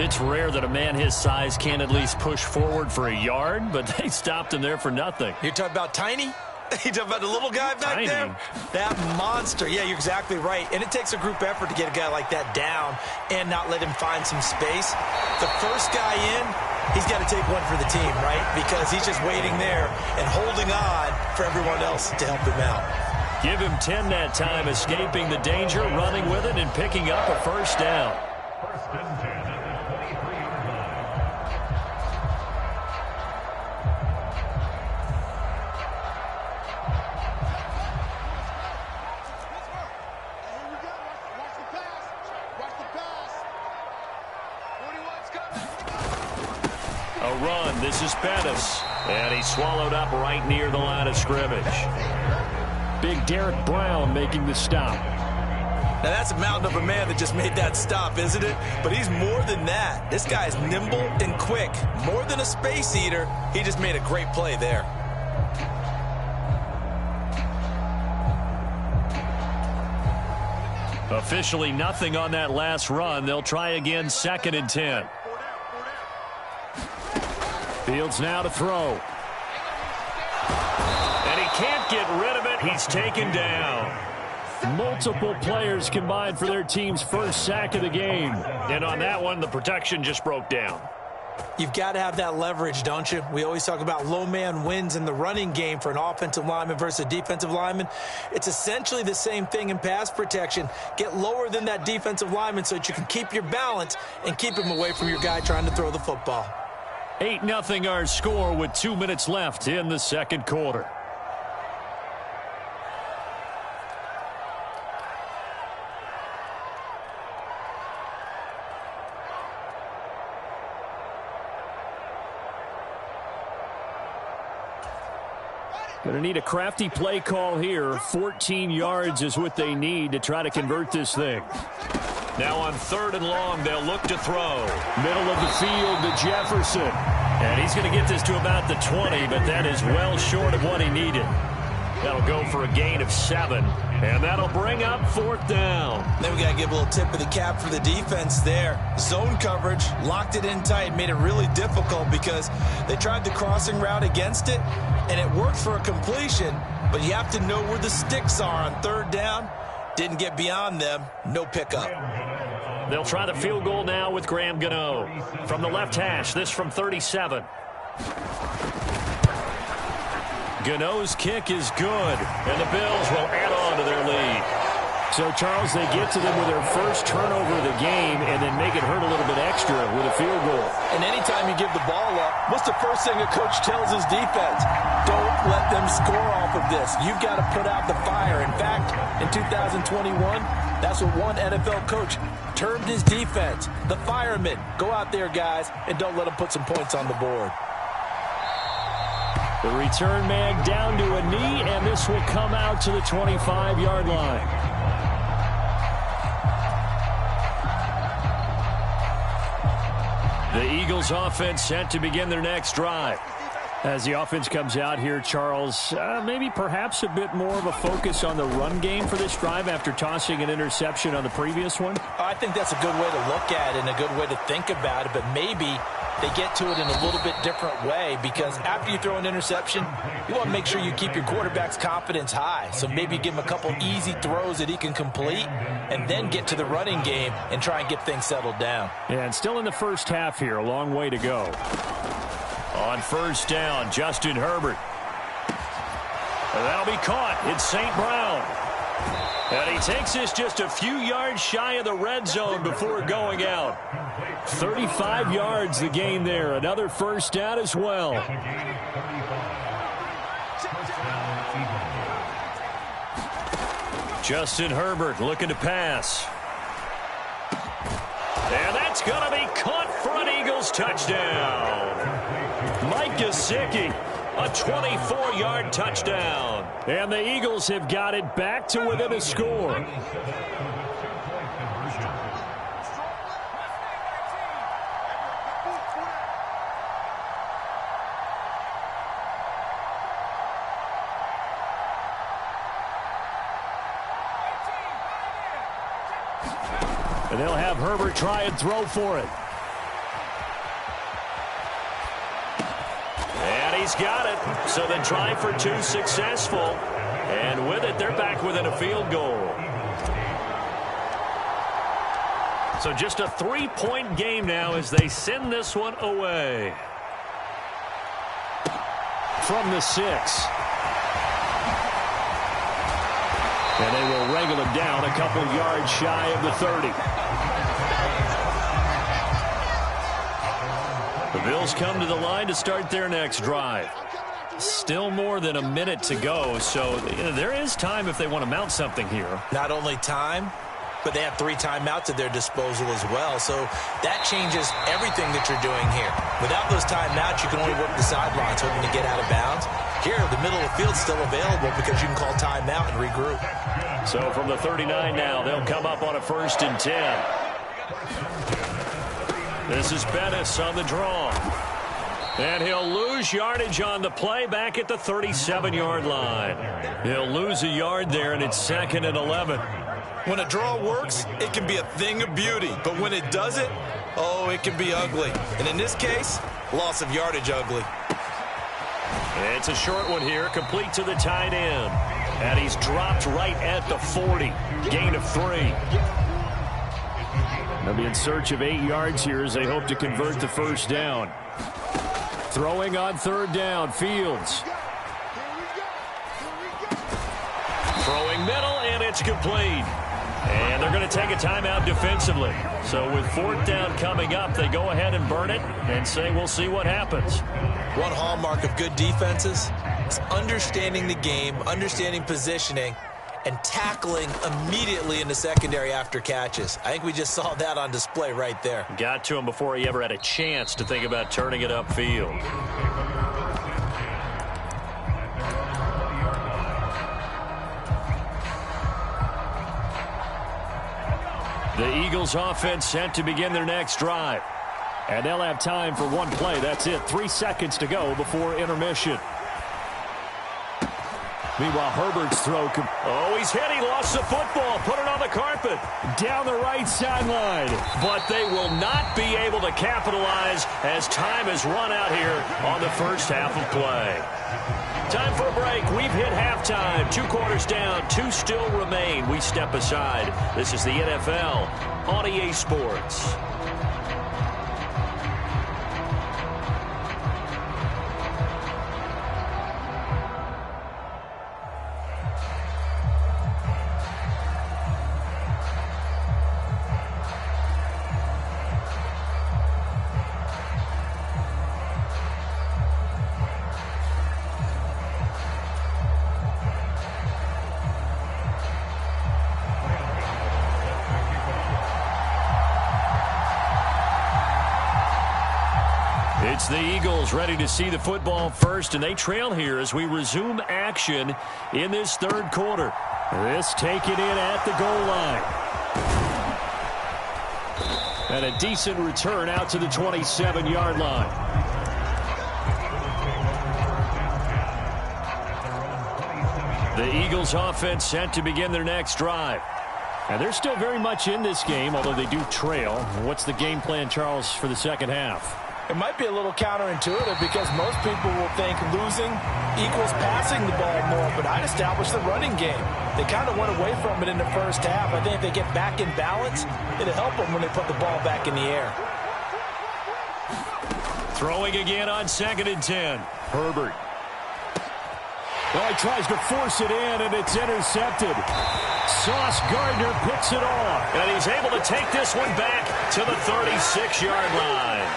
It's rare that a man his size can't at least push forward for a yard, but they stopped him there for nothing. You're talking about Tiny? You talking about the little guy back there? That monster. Yeah, you're exactly right. And it takes a group effort to get a guy like that down and not let him find some space. The first guy in, he's got to take one for the team, right? Because he's just waiting there and holding on for everyone else to help him out. Give him 10 that time, escaping the danger, running with it, and picking up a first down. A run. This is Bettis. And he's swallowed up right near the line of scrimmage. Big Derek Brown making the stop. Now that's a mountain of a man that just made that stop, isn't it? But he's more than that. This guy's nimble and quick. More than a space eater. He just made a great play there. Officially nothing on that last run. They'll try again, 2nd and 10. Fields now to throw. And he can't get rid of it. He's taken down. Multiple players combined for their team's first sack of the game. And on that one, the protection just broke down. You've got to have that leverage, don't you? We always talk about low man wins in the running game for an offensive lineman versus a defensive lineman. It's essentially the same thing in pass protection. Get lower than that defensive lineman so that you can keep your balance and keep him away from your guy trying to throw the football. 8-0 our score with 2 minutes left in the second quarter. Going to need a crafty play call here. 14 yards is what they need to try to convert this thing. Now on 3rd and long, they'll look to throw. Middle of the field to Jefferson. And he's going to get this to about the 20, but that is well short of what he needed. That'll go for a gain of 7, and that'll bring up 4th down. Then we got to give a little tip of the cap for the defense there. Zone coverage, locked it in tight, made it really difficult because they tried the crossing route against it, and it worked for a completion, but you have to know where the sticks are on 3rd down. Didn't get beyond them, no pickup. They'll try the field goal now with Graham Gano. From the left hash, this from 37. Gano's kick is good, and the Bills will add on to their lead. So, Charles, they get to them with their first turnover of the game and then make it hurt a little bit extra with a field goal. And anytime you give the ball up, what's the first thing a coach tells his defense? Don't let them score off of this. You've got to put out the fire. In fact, in 2021, that's what one NFL coach termed his defense. The firemen. Go out there, guys, and don't let them put some points on the board. The return man down to a knee, and this will come out to the 25-yard line. The Eagles offense set to begin their next drive. As the offense comes out here, Charles, maybe perhaps a bit more of a focus on the run game for this drive after tossing an interception on the previous one? I think that's a good way to look at it and a good way to think about it, but maybe they get to it in a little bit different way, because after you throw an interception, you want to make sure you keep your quarterback's confidence high. So maybe give him a couple easy throws that he can complete and then get to the running game and try and get things settled down. Yeah, and still in the first half here, a long way to go. On first down, Justin Herbert. And that'll be caught. It's St. Brown. And he takes this just a few yards shy of the red zone before going out. 35 yards the gain there. Another first down as well. Justin Herbert looking to pass. And that's going to be caught for an Eagles touchdown. Mike Gesicki, a 24-yard touchdown. And the Eagles have got it back to within a score. And they'll have Herbert try and throw for it. And he's got it. So the try for two successful. And with it, they're back within a field goal. So just a 3-point game now as they send this one away. From the 6. And they will wrangle him down a couple yards shy of the 30. The Bills come to the line to start their next drive. Still more than a minute to go, so there is time if they want to mount something here. Not only time, but they have 3 timeouts at their disposal as well, so that changes everything that you're doing here. Without those timeouts, you can only work the sidelines hoping to get out of bounds. Here, the middle of the field is still available because you can call timeout and regroup. So from the 39 now, they'll come up on a 1st and 10. This is Bettis on the draw. And he'll lose yardage on the play back at the 37-yard line. He'll lose a yard there, and it's 2nd and 11. When a draw works, it can be a thing of beauty. But when it doesn't, oh, it can be ugly. And in this case, loss of yardage ugly. It's a short one here, complete to the tight end. And he's dropped right at the 40. Gain of 3. They'll be in search of 8 yards here as they hope to convert the first down. Throwing on 3rd down, Fields. Throwing middle, and it's complete. And they're going to take a timeout defensively. So with 4th down coming up, they go ahead and burn it and say we'll see what happens. One hallmark of good defenses is understanding the game, understanding positioning, and tackling immediately in the secondary after catches. I think we just saw that on display right there. Got to him before he ever had a chance to think about turning it upfield. The Eagles offense set to begin their next drive. And they'll have time for one play. That's it. 3 seconds to go before intermission. Meanwhile, Herbert's throw. Oh, he's hit. He lost the football. Put it on the carpet. Down the right sideline. But they will not be able to capitalize as time has run out here on the first half of play. Time for a break. We've hit halftime. 2 quarters down. 2 still remain. We step aside. This is the NFL on EA Sports. It's the Eagles ready to see the football first, and they trail here as we resume action in this third quarter. This taken in at the goal line. And a decent return out to the 27-yard line. The Eagles offense set to begin their next drive. And they're still very much in this game, although they do trail. What's the game plan, Charles, for the second half? It might be a little counterintuitive because most people will think losing equals passing the ball more, but I'd establish the running game. They kind of went away from it in the first half. I think if they get back in balance, it'll help them when they put the ball back in the air. Throwing again on 2nd and 10. Herbert. Well, he tries to force it in, and it's intercepted. Sauce Gardner picks it off. And he's able to take this one back to the 36-yard line.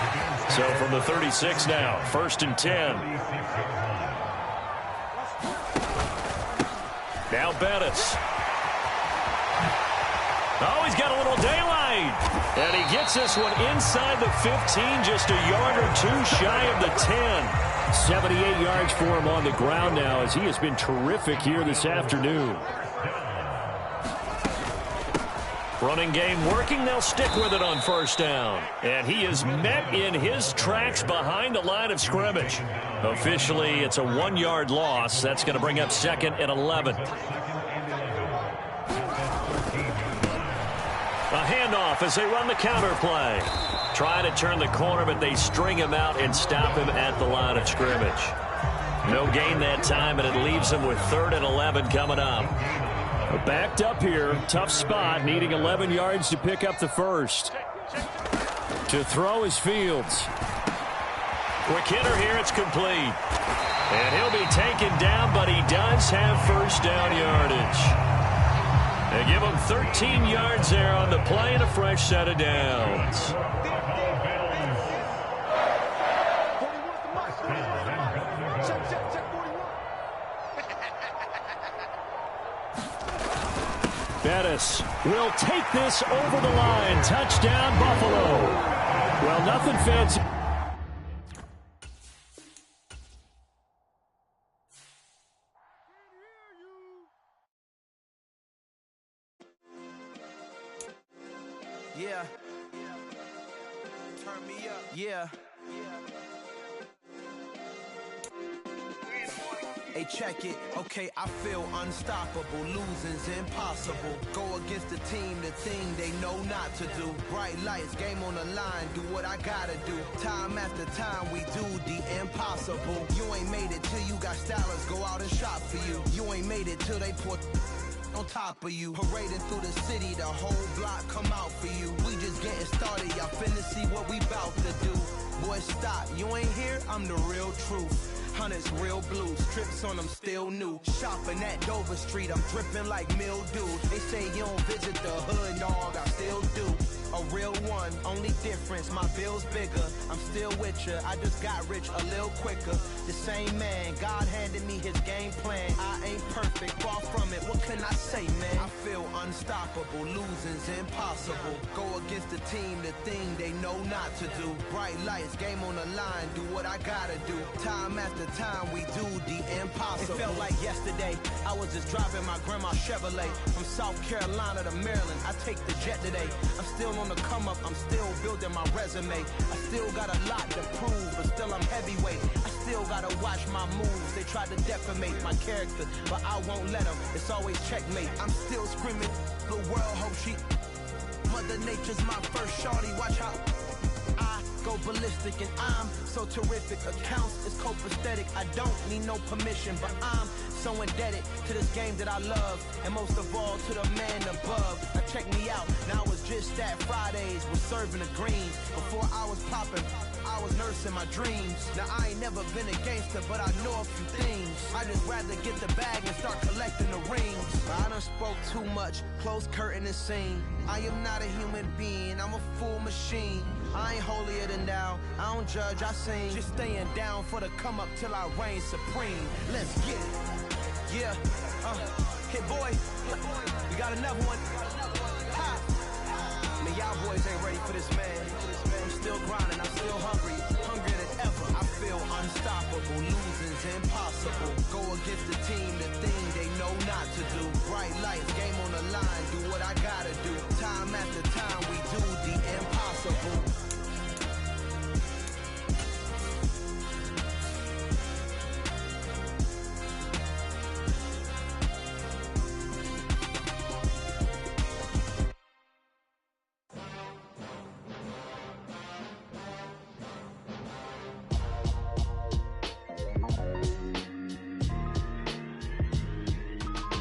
So from the 36 now, 1st and 10. Now Bettis. Oh, he's got a little daylight. And he gets this one inside the 15, just a yard or two shy of the 10. 78 yards for him on the ground now as he has been terrific here this afternoon. Running game working. They'll stick with it on 1st down. And he is met in his tracks behind the line of scrimmage. Officially, it's a 1-yard loss. That's going to bring up 2nd and 11. A handoff as they run the counter play. Try to turn the corner, but they string him out and stop him at the line of scrimmage. No gain that time, and it leaves him with 3rd and 11 coming up. Backed up here, tough spot, needing 11 yards to pick up the first. To throw is Fields. Quick hitter here, it's complete. And he'll be taken down, but he does have 1st down yardage. They give him 13 yards there on the play and a fresh set of downs. Bettis will take this over the line. Touchdown, Buffalo. Well, nothing fancy. Yeah. Turn me up. Yeah. Hey, check it. Okay, I feel unstoppable. Losing's impossible. Go against the team, the thing they know not to do. Bright lights, game on the line. Do what I gotta do. Time after time, we do the impossible. You ain't made it till you got stylists go out and shop for you. You ain't made it till they put on top of you. Parading through the city, the whole block come out for you. We just getting started, y'all finna see what we bout to do. Boy, stop, you ain't here, I'm the real truth. Hunters, real blues, strips on them still new. Shopping at Dover Street, I'm dripping like mildew. They say you don't visit the hood, dog, I still do. A real one, only difference, my bill's bigger. I'm still with ya, I just got rich a little quicker. The same man, God handed me his game plan. I ain't perfect, far from it, what can I say, man? I feel unstoppable, losing's impossible. Go against the team, the thing they know not to do. Bright lights, game on the line, do what I gotta do. Time after time, we do the impossible. It felt like yesterday, I was just driving my grandma's Chevrolet. From South Carolina to Maryland, I take the jet today. I'm still on the come up, I'm still building my resume. I still got a lot to prove, but still I'm heavyweight. I still gotta watch my moves. They try to defamate my character, but I won't let them. It's always checkmate. I'm still screaming, the world hope she. Mother Nature's my first shorty, watch how I go ballistic, and I'm so terrific. Accounts is copacetic. I don't need no permission, but I'm so indebted to this game that I love, and most of all to the man above. Now check me out, now it's just that Fridays was serving the greens. Before I was popping, I was nursing my dreams. Now I ain't never been a gangster, but I know a few things. I just rather get the bag and start collecting the rings. I done spoke too much, close curtain and scene. I am not a human being, I'm a full machine. I ain't holier than thou, I don't judge, I sing. Just staying down for the come up till I reign supreme. Let's get it. Yeah, hit boy, we got another one. Ha! Man, y'all boys ain't ready for this, man. I'm still grinding, I'm still hungry, hungrier than ever. feel unstoppable. Losing's impossible. Go against the team, the thing they know not to do. Bright lights, game on the line, do what I gotta do. Time after time, we do the impossible.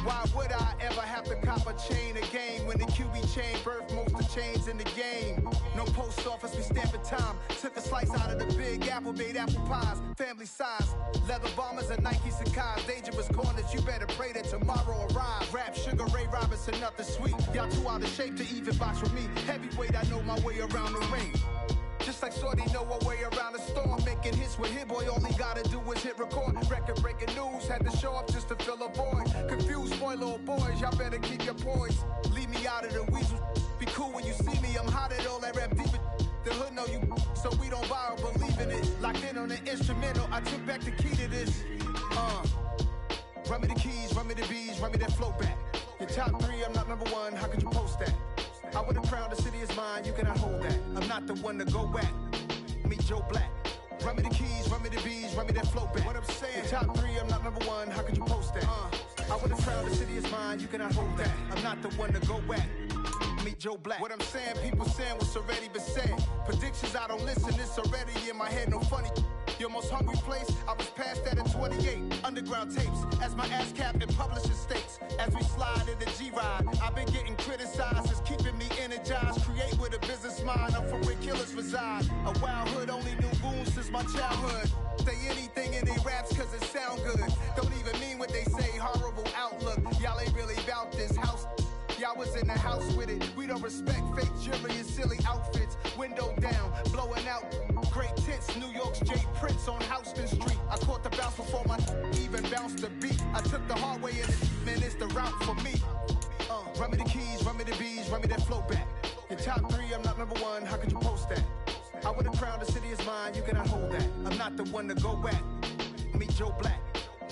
Why would I ever have to cop a chain again when the QB chain birthed most of chains in the game? No post office, we stamping time. Took a slice out of the big apple, made apple pies, family size. Leather bombers and Nike Sacai's. Dangerous corners, you better pray that tomorrow arrives. Rap, Sugar Ray Robinson, nothing sweet. Y'all too out of shape to even box with me. Heavyweight, I know my way around the ring. Just like Shorty know her way around the storm. Making hits with Hit Boy, all he gotta do is hit record. Record-breaking news, had to show up just to fill a void. Confused, boy, little boys, y'all better keep your poise. Leave me out of the weasel. Be cool when you see me, I'm hot at all that rap deep. The hood know you, so we don't borrow, believe in it. Locked in on the instrumental, I took back the key to this. Run me the keys, run me the bees, run me that flow back. Your top three, I'm not number one, how could you post that? I would have crowned the city is mine, you cannot hold that. I'm not the one to go back. Meet Joe Black. Run me the keys, run me the bees, run me that flow back. What I'm saying, your top three, I'm not number one, how could you post that? I would have crowned the city is mine, you cannot hold that. I'm not the one to go back. Meet Joe Black. What I'm saying, people saying what's already been said. Predictions, I don't listen, it's already in my head, no funny. Your most hungry place, I was past that at 28. Underground tapes, as my ass capped in publishing states. As we slide in the G-Ride, I've been getting criticized, it's keeping me energized. Create with a business mind, I'm from where killers reside. A wild hood, only knew goons since my childhood. Say anything in they raps cause it sound good. Don't even mean what they say, horrible outlook. Y'all ain't really about this house. Y'all was in the house with it. We don't respect fake jewelry and silly outfits. Window down, blowing out great tits. New York's Jay Prince on Houston Street. I caught the bounce before my even bounced the beat. I took the hard way in it, man, it's the route for me. Run me the keys, run me the bees, run me that flow back. Your top three, I'm not number one, how could you post that? I would have crowned the city is mine, you cannot hold that. I'm not the one to go back. Meet Joe Black.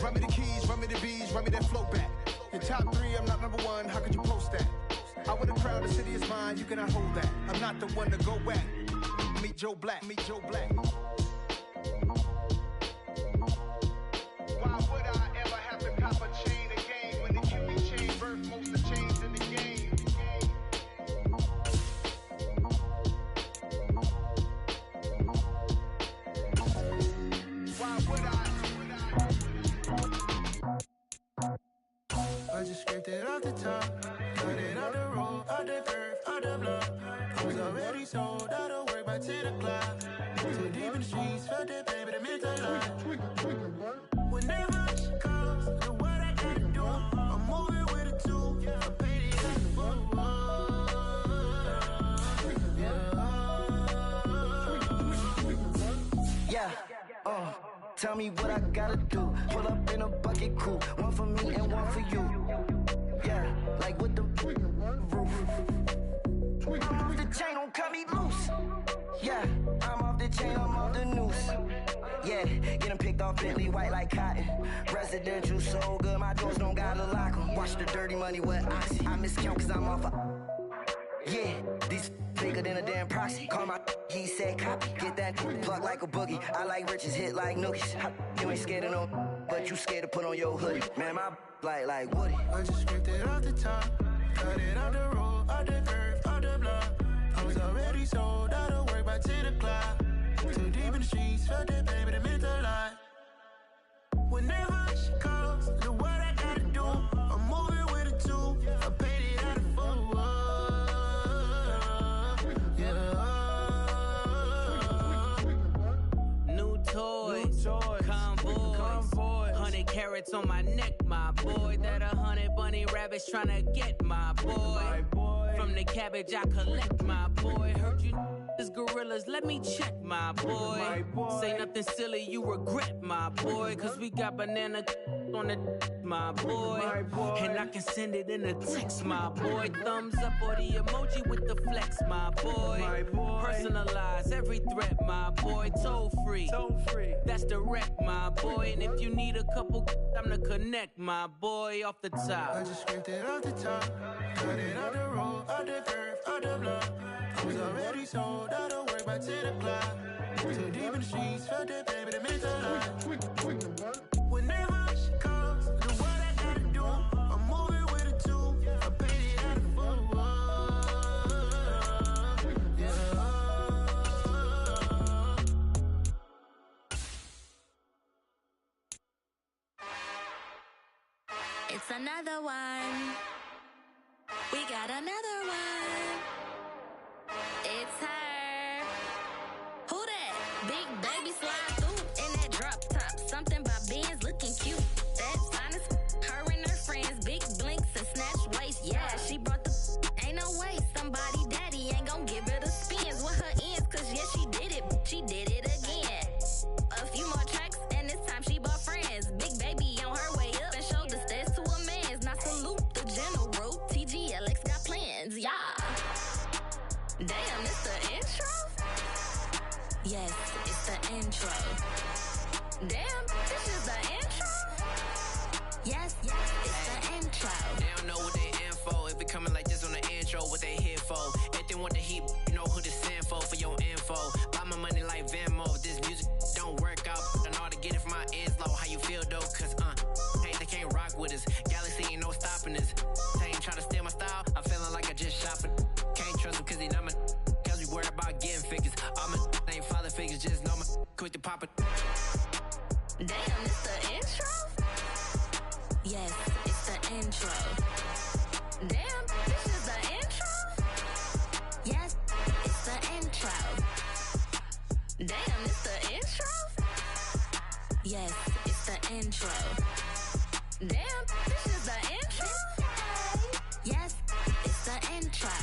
Run me the keys, run me the bees, run me that flow back. Your top three, I'm not number one, how could you post that? I would have crowned the city is mine, you cannot hold that. I'm not the one to go back. Meet Joe Black, meet Joe Black. Why would I ever have to cop a chain again when the QB chain birthed most of chains in the game? Why would I? I just scraped it off the top, cut it out the road, out the curve, out the block. I was already sold, out of work by 10 o'clock. Too deep in the streets, felt that baby, that meant a lot. Whenever she calls, do what I gotta do. I'm moving with a two, I paid it out the book. Yeah, tell me what I gotta do. Pull up in a bucket crew, one for me and one for you. Yeah, like with the roof. I'm off the chain, don't cut me loose. Yeah, I'm off the chain, I'm off the noose. Yeah, getting picked off Bentley white like cotton. Residential so good, my doors don't gotta lock 'em. Watch the dirty money with oxy. I miscount cause I'm off yeah, these bigger than a damn proxy. Call my he said copy. Get that plug like a boogie. I like riches, hit like nookies. You ain't scared of no, but you scared to put on your hoodie. Man, my like Woody. I just scraped it off the top, cut it out the road, out the curve, out the block. I was already sold, out of work by 10 o'clock. Too deep in the streets, felt that baby, that meant a lot. Whenever she calls, do what I gotta do. I'm moving with a two, I paid it out of full. New toys, convoys, 100 carats on my neck, my boy. That 100 bunny rabbits tryna get my boy. From the cabbage I collect, my boy. Heard you This gorillas, let me check, my boy. Say nothing silly, you regret, my boy. Cause we got banana on the my boy. And I can send it in a text, my boy. Thumbs up or the emoji with the flex, my boy. Personalize every threat, my boy. Toll free. That's direct, my boy. And if you need a couple, I'm to connect, my boy, off the top. I just scraped it off the top. Cut it out the road, out the curve, out the block. I was already sold out of work by 10 o'clock. Too deep in the streets, felt that baby, that meant a lot. Whenever she comes, do what I gotta do. I'm moving with a two. I paid it out of full. Yeah. It's another one. We got another one. It's her. Who that? Big baby slide through in that drop top. Something by Benz looking cute. That's honest. Her and her friends, big blinks and snatch waist. Yeah, she brought the. Ain't no way somebody daddy ain't gon' give her the spins with her ends. Cause yeah, she did it. She did it again. A few more tracks and this time she bought friends. Big baby on her way up and showed the stairs to a man's. Now salute the general. TGLX got plans, yeah. Damn, it's the intro? Yes, it's the intro. Damn, this is the intro? Yes, it's the intro. They don't know what they in for. If it coming like this on the intro, what they here for? If they want the heat, you know who to send for your info. Buy my money like Venmo. If this music don't work out, I know how to get it from my ends low. How you feel though? Cause hey, they can't rock with us. Galaxy ain't no stopping us. They ain't try to steal my style. I'm feeling like I just shop it. Can't trust him cause he not my. Cause we worried about getting figures. All my ain't father figures, just know my quick to pop it. Damn, it's the intro? Yes, it's the intro. Damn, this is the intro? Yes, it's the intro. Damn, it's the intro? Yes, it's the intro. Damn, this is the intro? Yes, it's the intro.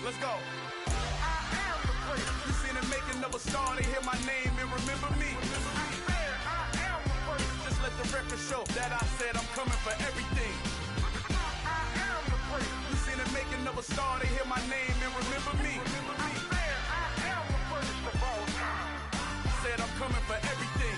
Let's go. I am the place. You seen the making of a star, they hear my name and remember me. I am the place. Just let the record show that I said I'm coming for everything. I am the place. You seen the making of a star, they hear my name and remember me. I am the place of all time. Said I'm coming for everything.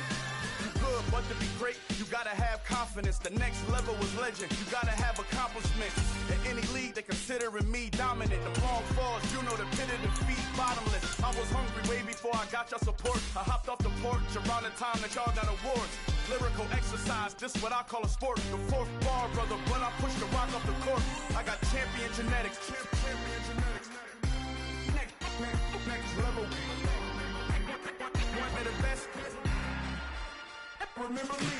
You good, but to be great, you gotta have confidence. The next level was legend. You gotta have accomplishments. In any league, they considering me dominant. The long falls, you know the pit of defeat, bottomless. I was hungry way before I got your support. I hopped off the porch around the time that y'all got awards. Lyrical exercise, this what I call a sport. The fourth bar, brother, when I push the rock off the court. I got champion genetics. Champion genetics. Next level. One of the best. Remember me.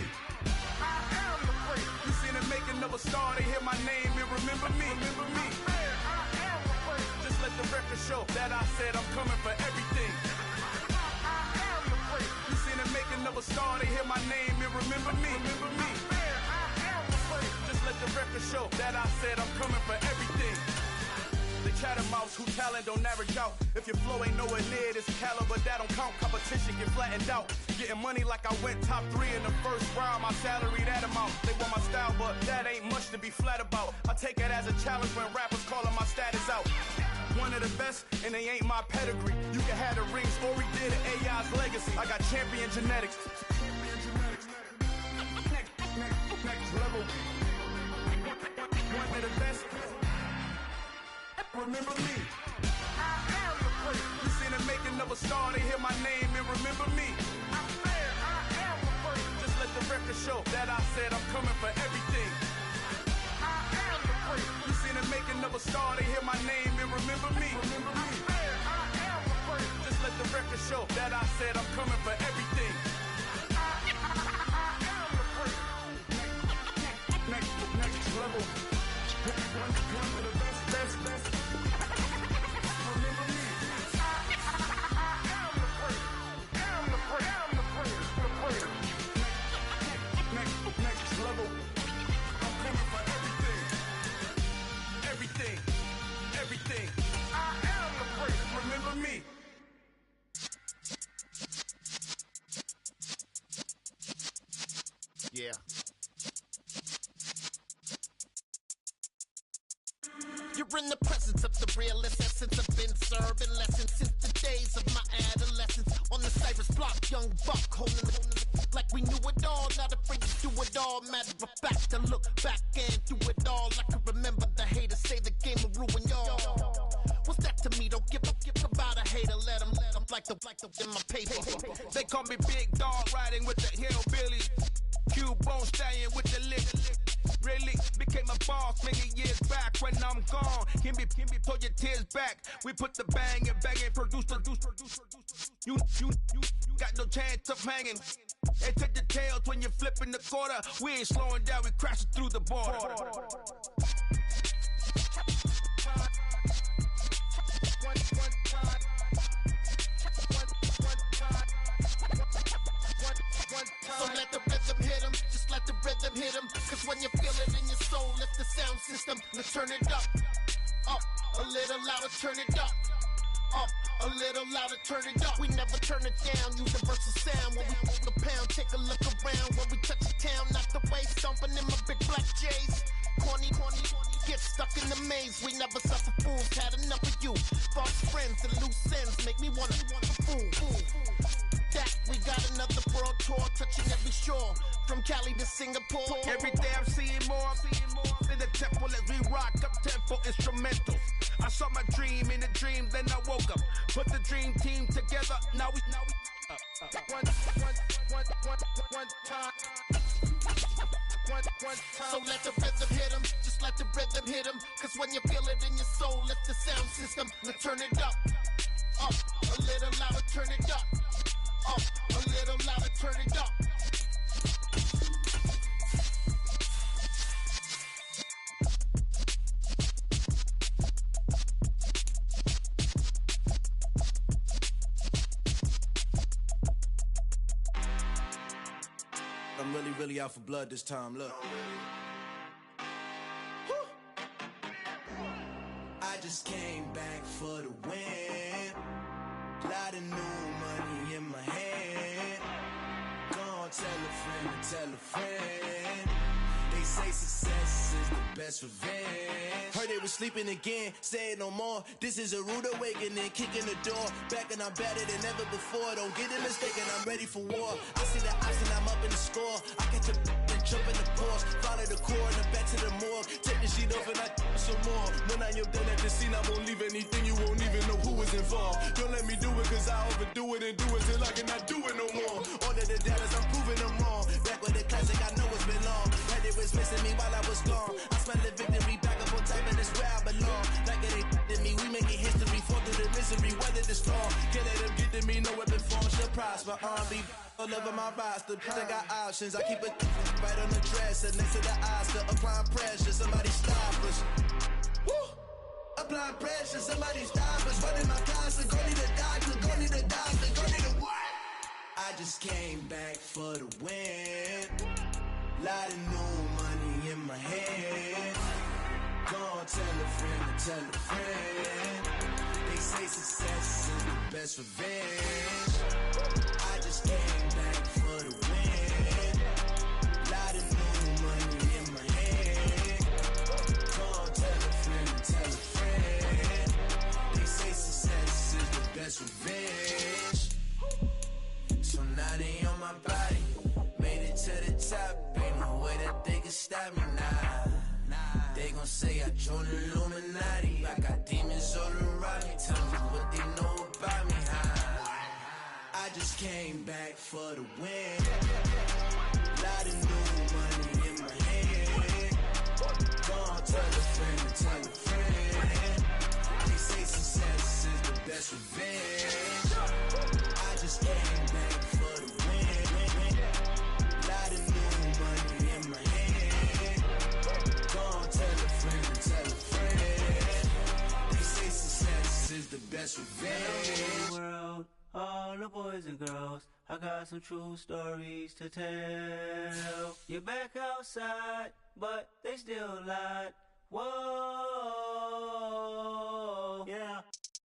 I am the place. You seen the making of a star, they hear my name and remember me. Remember me. I am the place. Just let the record show that I said I'm coming for everything. I am the place. You seen the making of a star, they hear my name and remember me. Remember me. I am the place. Just let the record show that I said I'm coming for everything. They chattermouths who talent don't average out. If your flow ain't nowhere near this caliber, that don't count. Competition get flattened out. Getting money like I went top 3 in the first round. My salary that amount. They want my style, but that ain't much to be flat about. I take it as a challenge when rappers calling my status out. One of the best, and they ain't my pedigree. You can have the rings, or we did it, AI's legacy. I got champion genetics. Next level. One of the best. Remember me. I am the place. You seen the making of a star, they hear my name and remember me. I am the place. Just let the record show that I said I'm coming for everything. I am the place. You seen the making of a star, they hear my name and remember me. I am the place. Just let the record show sure that I said I'm coming for everything. Next level. One of the best. Remember me. I'm the prayer. Next level. I'm coming for everything. I am the prayer. Remember me. Yeah. You're in the presence of the realest essence. I've been serving lessons since the days of my adolescence. On the Cypress block, young buck holding it like we knew it all. Not afraid to do it all. Matter of fact, to look back and do it all. I can remember the haters say the game will ruin y'all. What's that to me? Don't give about a hater. Let them like the in my paper. They call me Big Dog, riding with the hillbillies. Q-Bone stallion with the lick. Really became a boss many years back. When I'm gone, can be pull your tears back. We put the bang and produce. You got no chance of hanging. And take the tails when you're flipping the quarter. We ain't slowing down, we crashing through the border. So let the rhythm hit 'em, just let the rhythm hit 'em. Cause when you feel it in your soul, lift the sound system. Let's turn it up, a little louder, turn it up, a little louder, turn it up. We never turn it down, universal sound. When we move the pound, take a look around. When we touch the town, knock the way, stomping in my big black J's. Corny, get stuck in the maze. We never suffer fools, had enough of you. False friends and loose ends make me wanna fool. That we got another world tour, touching every shore, from Cali to Singapore. Every day I'm seeing more in the temple as we rock up tempo instrumentals. I saw my dream in a dream, then I woke up. Put the dream team together. Now we one time. So let the rhythm hit 'em, just let the rhythm hit 'em. Cause when you feel it in your soul, lift the sound system. Let's turn it up, a little louder, turn it up, a little louder, turn it up. I'm really out for blood this time, look. I just came back for the win. Lot of new money in my hand. Gonna tell a friend. They say success is the best revenge. Heard they was sleeping again, say it no more. This is a rude awakening, kicking the door. Back and I'm better than ever before. Don't get it mistaken, I'm ready for war. I see the option, I'm up in the score. I catch a and jump in the Porsche. Follow the core and the back to the morgue. Take the sheet off and I some more. When I am done at the scene, I won't leave anything. You won't even know who was involved. Don't let me do it cause I overdo it and do it till I cannot do it no more. All of the doubters, I'm proving them wrong. Back with the classic, I know it's been long. Heard it was missing me while I was gone. I smell the victory back up on top and it's where I belong. Like it ain't to me, we making history. Fall through the misery, weather the storm. Can't let them get to me, no weapon form should prosper. R&B all over my roster. I got options, I keep it right on the dresser. Next to the Oscar, applying pressure, somebody stop us. Woo! Applying pressure, somebody stop us. Running my closet, go need a doctor, go need a doctor, go need a what? I just came back for the win. Lot of new money in my hand. Gonna tell a friend. They say success is the best revenge. I just came back for the win. Lot of new money in my hand. Gonna tell a friend. They say success is the best revenge. So now they on my body. Made it to the top. Ain't no way that they can stop me now. They gon' say I joined the Illuminati. I got demons all around me. Tell me what they know about me, huh? I just came back for the win. Lot of new money in my hand. Gonna tell a friend. They say success is the best revenge. I this game, back for the win. Lot of new money in my hand. Go on, tell a friend, tell a friend. They say success is the best revenge. World, all the boys and girls, I got some true stories to tell. You're back outside, but they still lied. Whoa, yeah.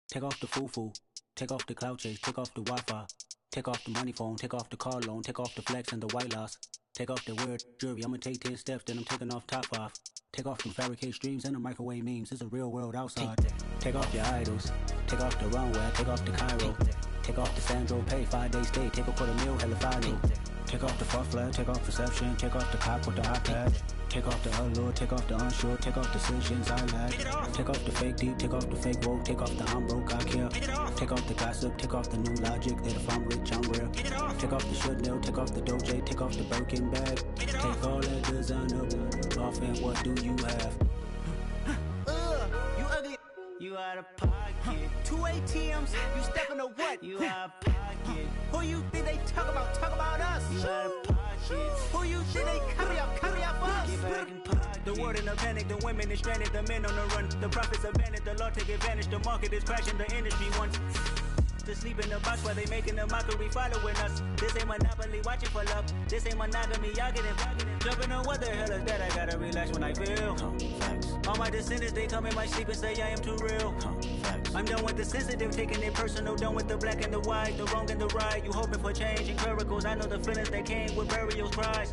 Take off the foo-foo, take off the cloud chase, take off the Wi-Fi, take off the money phone, take off the car loan, take off the flex and the white loss. Take off the weird jewelry, I'ma take 10 steps, then I'm taking off top 5. Take off the fabricate streams and the microwave memes, it's a real world outside. Take off your idols, take off the runway, take off the Cairo. Take off the Sandro pay, 5-day stay, take a $250,000, hella follow. Take off the fuck flag, take off perception, take off the cop with the iPad. Take off the allure, take off the unsure, take off decisions I lack. Take off the fake deep, take off the fake woke, take off the I'm broke, I care. Take off the gossip, take off the new logic that if I'm rich, I'm real. Take off the Chanel, take off the Doja, take off the Birkin bag. Take all that designer off and what do you have? You ugly, you out of pocket. 2 ATMs, you stepping to what? You out of pocket. Who you think they talk about us? You out of pocket. Who you think they carry out for us? Get back in pocket. The world in a panic, the women is stranded, the men on the run. The profits abandoned, the law take advantage, the market is crashing, the industry wants to sleep in the box while they making a mockery following us. This ain't Monopoly, watching for love. This ain't monogamy, y'all get it. Jumping on what the hell is that? I gotta relax when I feel. All my descendants, they come in my sleep and say I am too real. I'm done with the sensitive, taking it personal. Done with the black and the white, the wrong and the right. You hoping for change and miracles. I know the feelings that came with burial cries.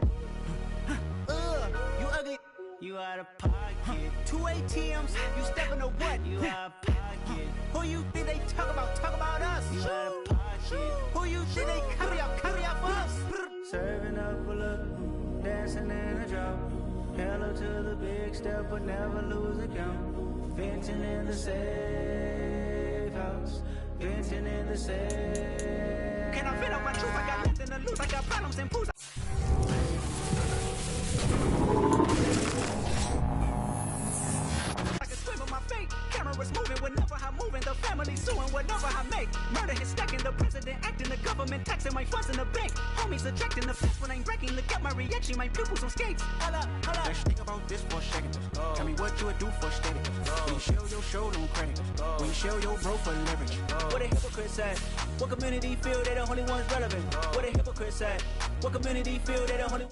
You ugly. You out of pocket. 2 ATMs, you stepping to what? You out of pocket. Who you think they talk about us? You out of pocket. Who you think they carry out for us? Serving up a look, dancing in a drop. Hello to the big step, but never lose a count. Venting in the safe house. Venting in the safe. Can I fit up my truth? I got nothing to lose. I got problems and pools. Cameras moving whenever I'm moving, the family suing whenever I make. Murder is stacking, the president acting, the government taxing my funds in the bank. Homies ejecting the fence when I'm breaking. Look at my reaction, my pupils on skates. Hold up. Let's think about this for a second. Tell me what you would do for steady. When you show your show no credit. When you show your bro for leverage. What a hypocrite said. What community feel they the only ones relevant? What a hypocrite said. What community feel they the only